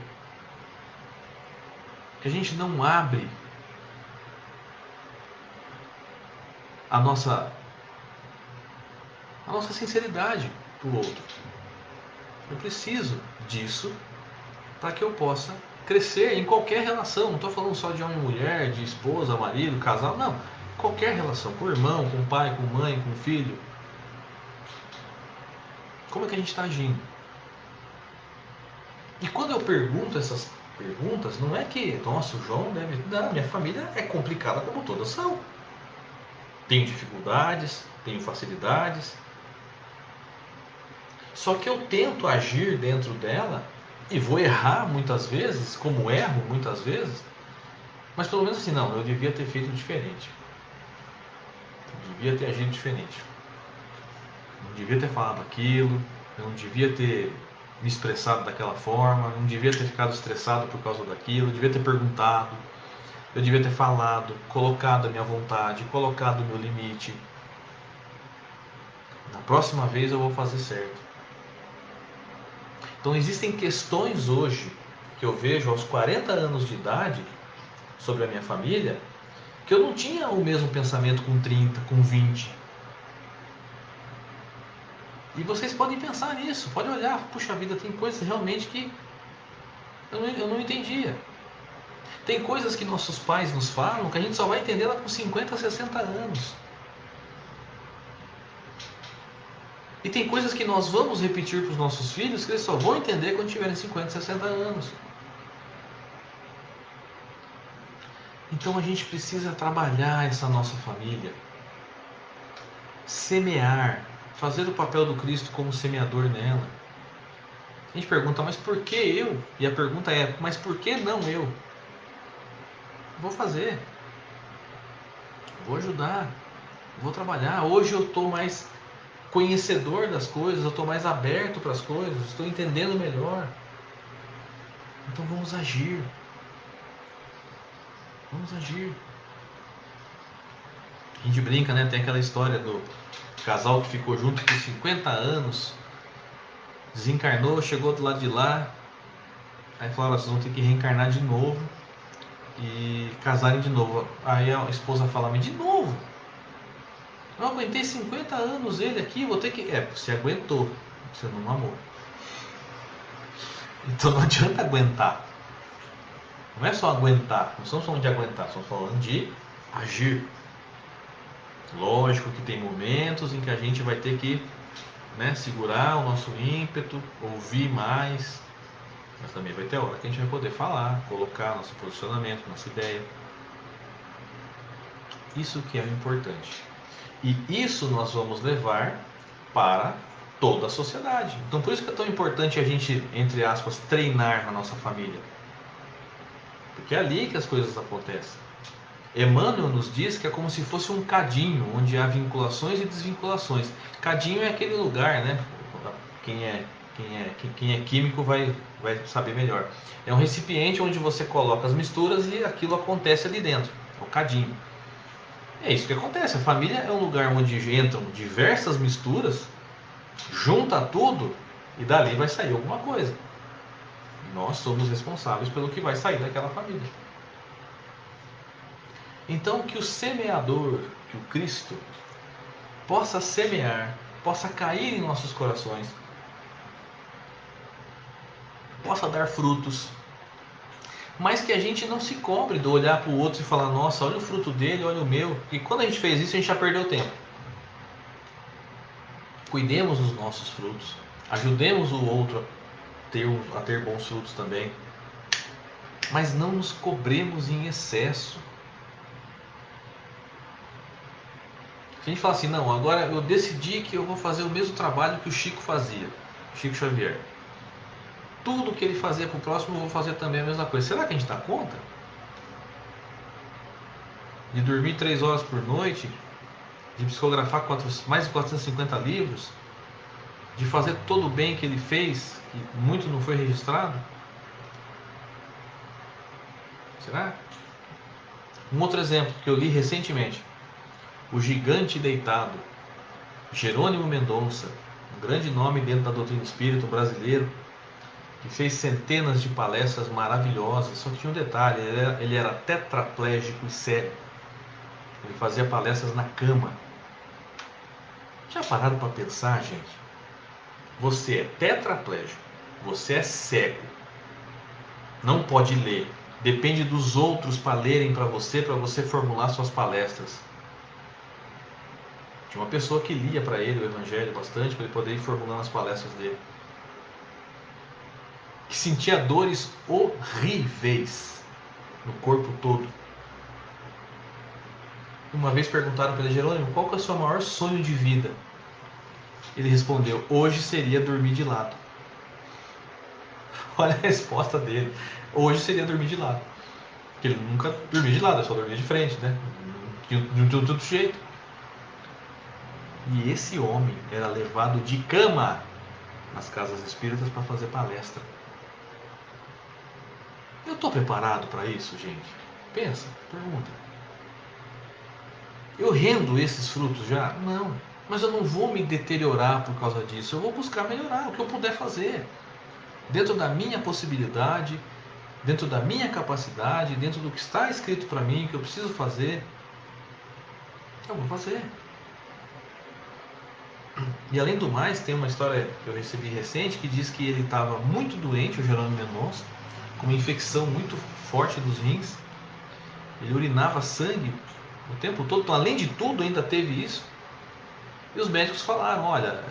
Que a gente não abre a nossa sinceridade para o outro. Eu preciso disso para que eu possa crescer em qualquer relação. Não estou falando só de homem e mulher, de esposa, marido, casal, não. Qualquer relação, com o irmão, com o pai, com a mãe, com o filho. Como é que a gente está agindo? E quando eu pergunto essas perguntas, não é que, nossa, o João deve... Não, minha família é complicada como todas são. Tenho dificuldades, tenho facilidades. Só que eu tento agir dentro dela e vou errar muitas vezes, como erro muitas vezes, mas pelo menos assim, não, eu devia ter feito diferente. Eu devia ter agido diferente. Não devia ter falado aquilo, eu não devia ter me expressado daquela forma, não devia ter ficado estressado por causa daquilo, eu devia ter perguntado, eu devia ter falado, colocado a minha vontade, colocado o meu limite. Na próxima vez eu vou fazer certo. Então existem questões hoje que eu vejo aos 40 anos de idade sobre a minha família que eu não tinha o mesmo pensamento com 30, com 20. E vocês podem pensar nisso, podem olhar, puxa vida, tem coisas realmente que eu não entendia. Tem coisas que nossos pais nos falam que a gente só vai entender lá com 50, 60 anos. E tem coisas que nós vamos repetir para os nossos filhos que eles só vão entender quando tiverem 50, 60 anos. Então a gente precisa trabalhar essa nossa família. Semear. Fazer o papel do Cristo como semeador nela. A gente pergunta, mas por que eu? E a pergunta é, mas por que não eu? Vou fazer. Vou ajudar. Vou trabalhar. Hoje eu estou mais conhecedor das coisas, eu estou mais aberto para as coisas, estou entendendo melhor. Então vamos agir. Vamos agir. A gente brinca, né? Tem aquela história do casal que ficou junto por 50 anos, desencarnou, chegou do lado de lá, Aí falaram, vocês vão ter que reencarnar de novo e casarem de novo. Aí a esposa fala, mas de novo? Eu aguentei 50 anos ele aqui, vou ter que... você aguentou, você não amou. Então não adianta aguentar. Não é só aguentar, não estamos falando de aguentar, estamos falando de agir. Lógico que tem momentos em que a gente vai ter que, né, segurar o nosso ímpeto, ouvir mais, mas também vai ter hora que a gente vai poder falar, colocar nosso posicionamento, nossa ideia. Isso que é o importante. E isso nós vamos levar para toda a sociedade. Então por isso que é tão importante a gente, entre aspas, treinar na nossa família. Porque é ali que as coisas acontecem. Emmanuel nos diz que é como se fosse um cadinho, onde há vinculações e desvinculações. Cadinho é aquele lugar, né? Quem é químico vai saber melhor. É um recipiente onde você coloca as misturas e aquilo acontece ali dentro. É o cadinho. É isso que acontece. A família é um lugar onde entram diversas misturas, junta tudo e dali vai sair alguma coisa. Nós somos responsáveis pelo que vai sair daquela família. Então que o semeador, que o Cristo, possa semear, possa cair em nossos corações, possa dar frutos, mas que a gente não se cobre de olhar para o outro e falar, nossa, olha o fruto dele, olha o meu. E quando a gente fez isso, a gente já perdeu tempo. Cuidemos dos nossos frutos, ajudemos o outro a ter bons frutos também, mas não nos cobremos em excesso. Se a gente fala assim, não, agora eu decidi que eu vou fazer o mesmo trabalho que o Chico fazia, Chico Xavier. Tudo que ele fazia para o próximo eu vou fazer também a mesma coisa. Será que a gente dá conta? De dormir 3 horas por noite, de psicografar mais de 450 livros, de fazer todo o bem que ele fez, que muito não foi registrado? Será? Um outro exemplo que eu li recentemente, O Gigante Deitado, Jerônimo Mendonça, um grande nome dentro da doutrina espírita brasileiro, que fez centenas de palestras maravilhosas. Só que tinha um detalhe, ele era tetraplégico e cego. Ele fazia palestras na cama. Já pararam para pensar, gente? Você é tetraplégico, você é cego, não pode ler, depende dos outros para lerem para você formular suas palestras. Tinha uma pessoa que lia para ele o Evangelho bastante, para ele poder ir formulando as palestras dele. Que sentia dores horríveis no corpo todo. Uma vez perguntaram para ele, Jerônimo, qual que é o seu maior sonho de vida? Ele respondeu, hoje seria dormir de lado. Olha a resposta dele, hoje seria dormir de lado. Porque ele nunca dormia de lado, só dormia de frente, né? De todo jeito. E esse homem era levado de cama nas casas espíritas para fazer palestra. Eu estou preparado para isso, gente? Pensa, pergunta. Eu rendo esses frutos já? Não. Mas eu não vou me deteriorar por causa disso. Eu vou buscar melhorar o que eu puder fazer. Dentro da minha possibilidade, dentro da minha capacidade, dentro do que está escrito para mim, que eu preciso fazer, eu vou fazer. E além do mais, tem uma história que eu recebi recente que diz que ele estava muito doente, o Jerônimo Mendonça, com uma infecção muito forte dos rins. Ele urinava sangue o tempo todo, então, além de tudo, ainda teve isso. E os médicos falaram, olha,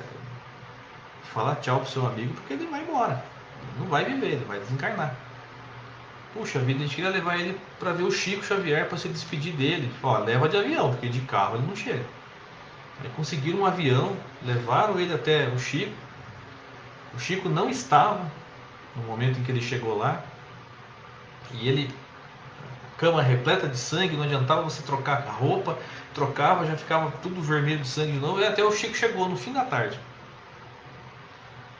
fala tchau pro seu amigo porque ele vai embora. Ele não vai viver, ele vai desencarnar. Puxa vida, a gente queria levar ele para ver o Chico Xavier, para se despedir dele. Ó, leva de avião, porque de carro ele não chega. Aí conseguiram um avião, levaram ele até o Chico. O Chico não estava no momento em que ele chegou lá. E ele, cama repleta de sangue, não adiantava você trocar a roupa, trocava, já ficava tudo vermelho de sangue de novo. E até o Chico chegou no fim da tarde.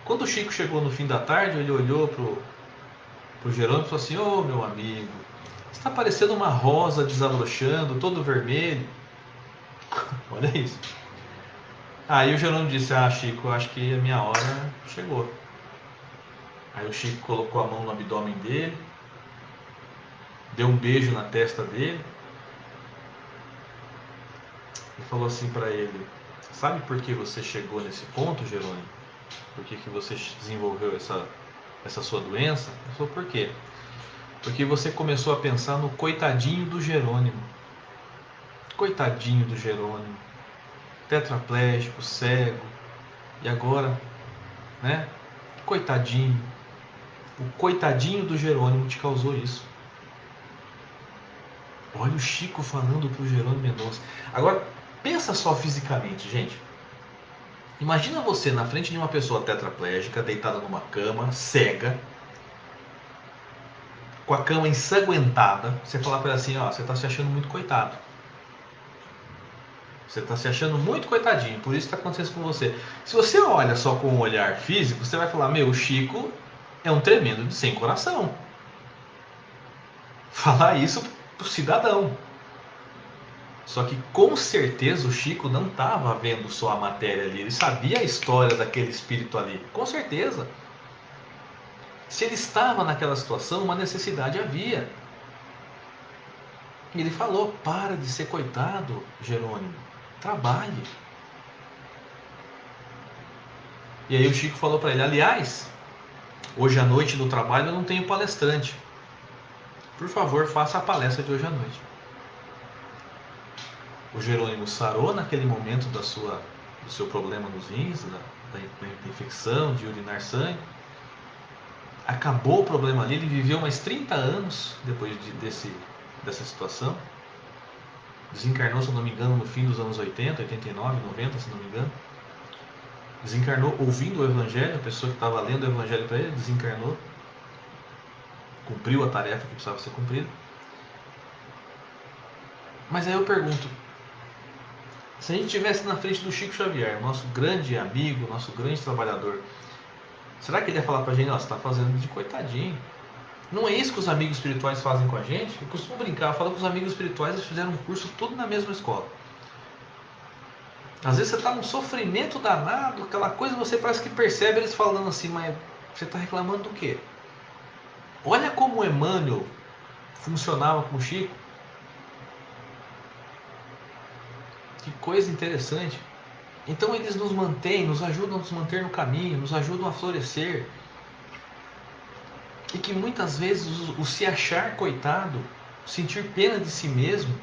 Quando o Chico chegou no fim da tarde, ele olhou pro Jerônimo e falou assim, ô meu amigo, você está parecendo uma rosa desabrochando, todo vermelho. Olha isso. Aí o Jerônimo disse, Chico, acho que a minha hora chegou. Aí o Chico colocou a mão no abdômen dele, deu um beijo na testa dele e falou assim para ele: sabe por que você chegou nesse ponto, Jerônimo? Por que você desenvolveu essa sua doença? Ele falou: por quê? Porque você começou a pensar no coitadinho do Jerônimo. Coitadinho do Jerônimo. Tetraplégico, cego. E agora, né? Coitadinho. O coitadinho do Jerônimo te causou isso. Olha o Chico falando pro Jerônimo Mendonça. Agora, pensa só fisicamente, gente. Imagina você na frente de uma pessoa tetraplégica, deitada numa cama, cega, com a cama ensanguentada. Você falar para ela assim: ó, você tá se achando muito coitado. Você está se achando muito coitadinho, por isso está acontecendo isso com você. Se você olha só com um olhar físico, você vai falar: meu, o Chico é um tremendo de sem coração. Falar isso pro cidadão. Só que com certeza o Chico não estava vendo só a matéria ali, ele sabia a história daquele espírito ali, com certeza. Se ele estava naquela situação, uma necessidade havia. E ele falou: para de ser coitado, Jerônimo, trabalhe. E aí o Chico falou para ele: aliás, hoje à noite no trabalho eu não tenho palestrante. Por favor, faça a palestra de hoje à noite. O Jerônimo sarou naquele momento do seu problema nos rins, da infecção, de urinar sangue. Acabou o problema ali, ele viveu mais 30 anos depois dessa situação. Desencarnou, se eu não me engano, no fim dos anos 80, 89, 90, se não me engano. Desencarnou ouvindo o Evangelho, a pessoa que estava lendo o Evangelho para ele, desencarnou. Cumpriu a tarefa que precisava ser cumprida. Mas aí eu pergunto, se a gente estivesse na frente do Chico Xavier, nosso grande amigo, nosso grande trabalhador, será que ele ia falar pra gente: ó, você tá fazendo de coitadinho? Não é isso que os amigos espirituais fazem com a gente? Eu costumo brincar, eu falo que os amigos espirituais eles fizeram um curso tudo na mesma escola. Às vezes você tá num sofrimento danado, aquela coisa, você parece que percebe eles falando assim: mas você tá reclamando do quê? Olha como o Emmanuel funcionava com o Chico. Que coisa interessante. Então eles nos mantêm, nos ajudam a nos manter no caminho, nos ajudam a florescer. E que muitas vezes o se achar coitado, sentir pena de si mesmo,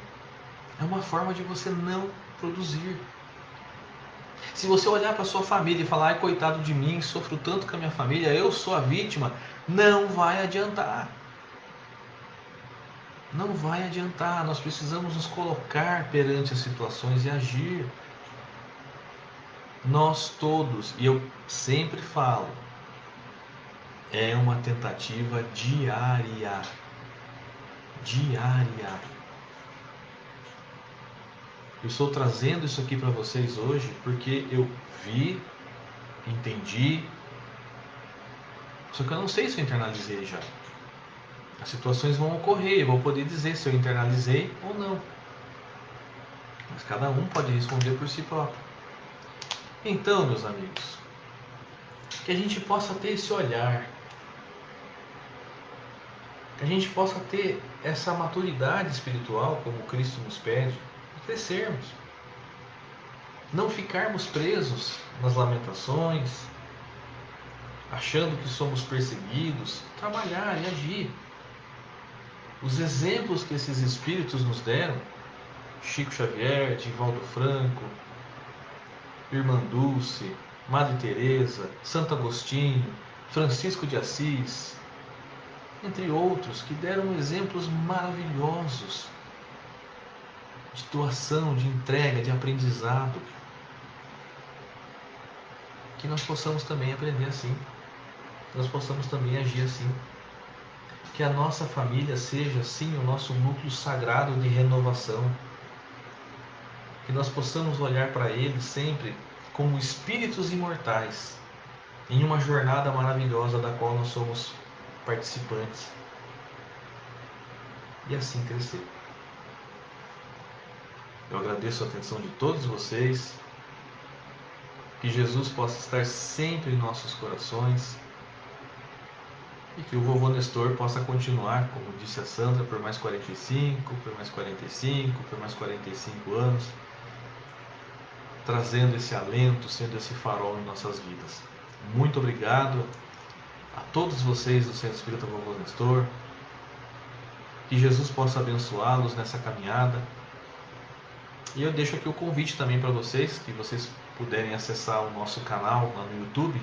é uma forma de você não produzir. Se você olhar para sua família e falar: ai, coitado de mim, sofro tanto com a minha família, eu sou a vítima, não vai adiantar. Não vai adiantar. Nós precisamos nos colocar perante as situações e agir. Nós todos, e eu sempre falo, é uma tentativa diária. Diária. Eu estou trazendo isso aqui para vocês hoje porque eu vi, entendi, só que eu não sei se eu internalizei já. As situações vão ocorrer, eu vou poder dizer se eu internalizei ou não. Mas cada um pode responder por si próprio. Então, meus amigos, que a gente possa ter esse olhar, que a gente possa ter essa maturidade espiritual, como Cristo nos pede, e crescermos. Não ficarmos presos nas lamentações, achando que somos perseguidos, trabalhar e agir. Os exemplos que esses espíritos nos deram, Chico Xavier, Divaldo Franco, Irmã Dulce, Madre Teresa, Santo Agostinho, Francisco de Assis, entre outros, que deram exemplos maravilhosos de doação, de entrega, de aprendizado, que nós possamos também aprender assim, que nós possamos também agir assim, que a nossa família seja assim o nosso núcleo sagrado de renovação, que nós possamos olhar para ele sempre como espíritos imortais em uma jornada maravilhosa da qual nós somos participantes, e assim crescer. Eu agradeço a atenção de todos vocês, que Jesus possa estar sempre em nossos corações, e que o vovô Nestor possa continuar, como disse a Sandra, por mais 45, por mais 45, por mais 45 anos, trazendo esse alento, sendo esse farol em nossas vidas. Muito obrigado a todos vocês do Centro Espírita Vovô Nestor. Que Jesus possa abençoá-los nessa caminhada. E eu deixo aqui o convite também para vocês, que vocês puderem acessar o nosso canal lá no YouTube,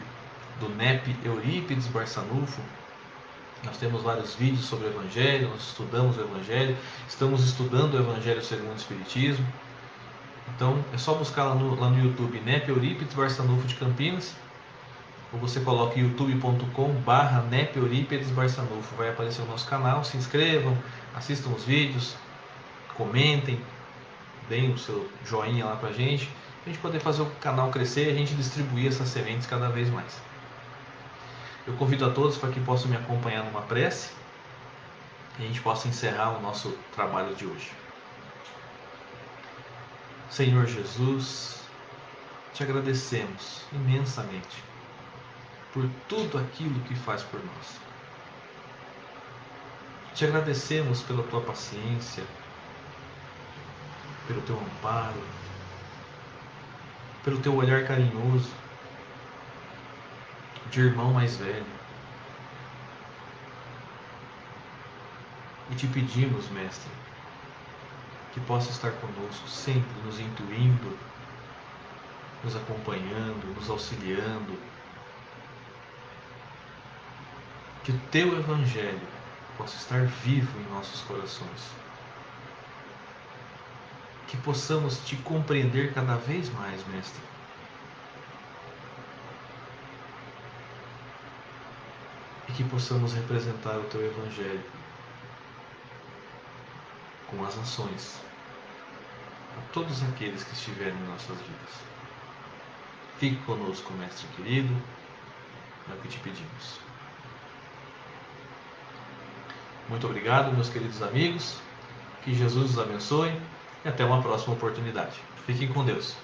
do NEP Eurípides Barçanufo. Nós temos vários vídeos sobre o Evangelho, nós estudamos o Evangelho, estamos estudando o Evangelho segundo o Espiritismo. Então é só buscar lá no YouTube NEP Eurípides Barçanufo de Campinas, ou você coloca youtube.com/NEP Eurípides Barçanufo, vai aparecer o nosso canal. Se inscrevam, assistam os vídeos, comentem, deem o seu joinha lá pra gente poder fazer o canal crescer e a gente distribuir essas sementes cada vez mais. Eu convido a todos para que possam me acompanhar numa prece e a gente possa encerrar o nosso trabalho de hoje. Senhor Jesus, te agradecemos imensamente por tudo aquilo que faz por nós. Te agradecemos pela tua paciência, pelo teu amparo, pelo teu olhar carinhoso de irmão mais velho. E te pedimos, Mestre, que possa estar conosco sempre, nos intuindo, nos acompanhando, nos auxiliando. Que o teu Evangelho possa estar vivo em nossos corações. Que possamos te compreender cada vez mais, Mestre. E que possamos representar o teu Evangelho com as ações a todos aqueles que estiverem em nossas vidas. Fique conosco, Mestre querido, é o que te pedimos. Muito obrigado, meus queridos amigos. Que Jesus os abençoe e até uma próxima oportunidade. Fiquem com Deus.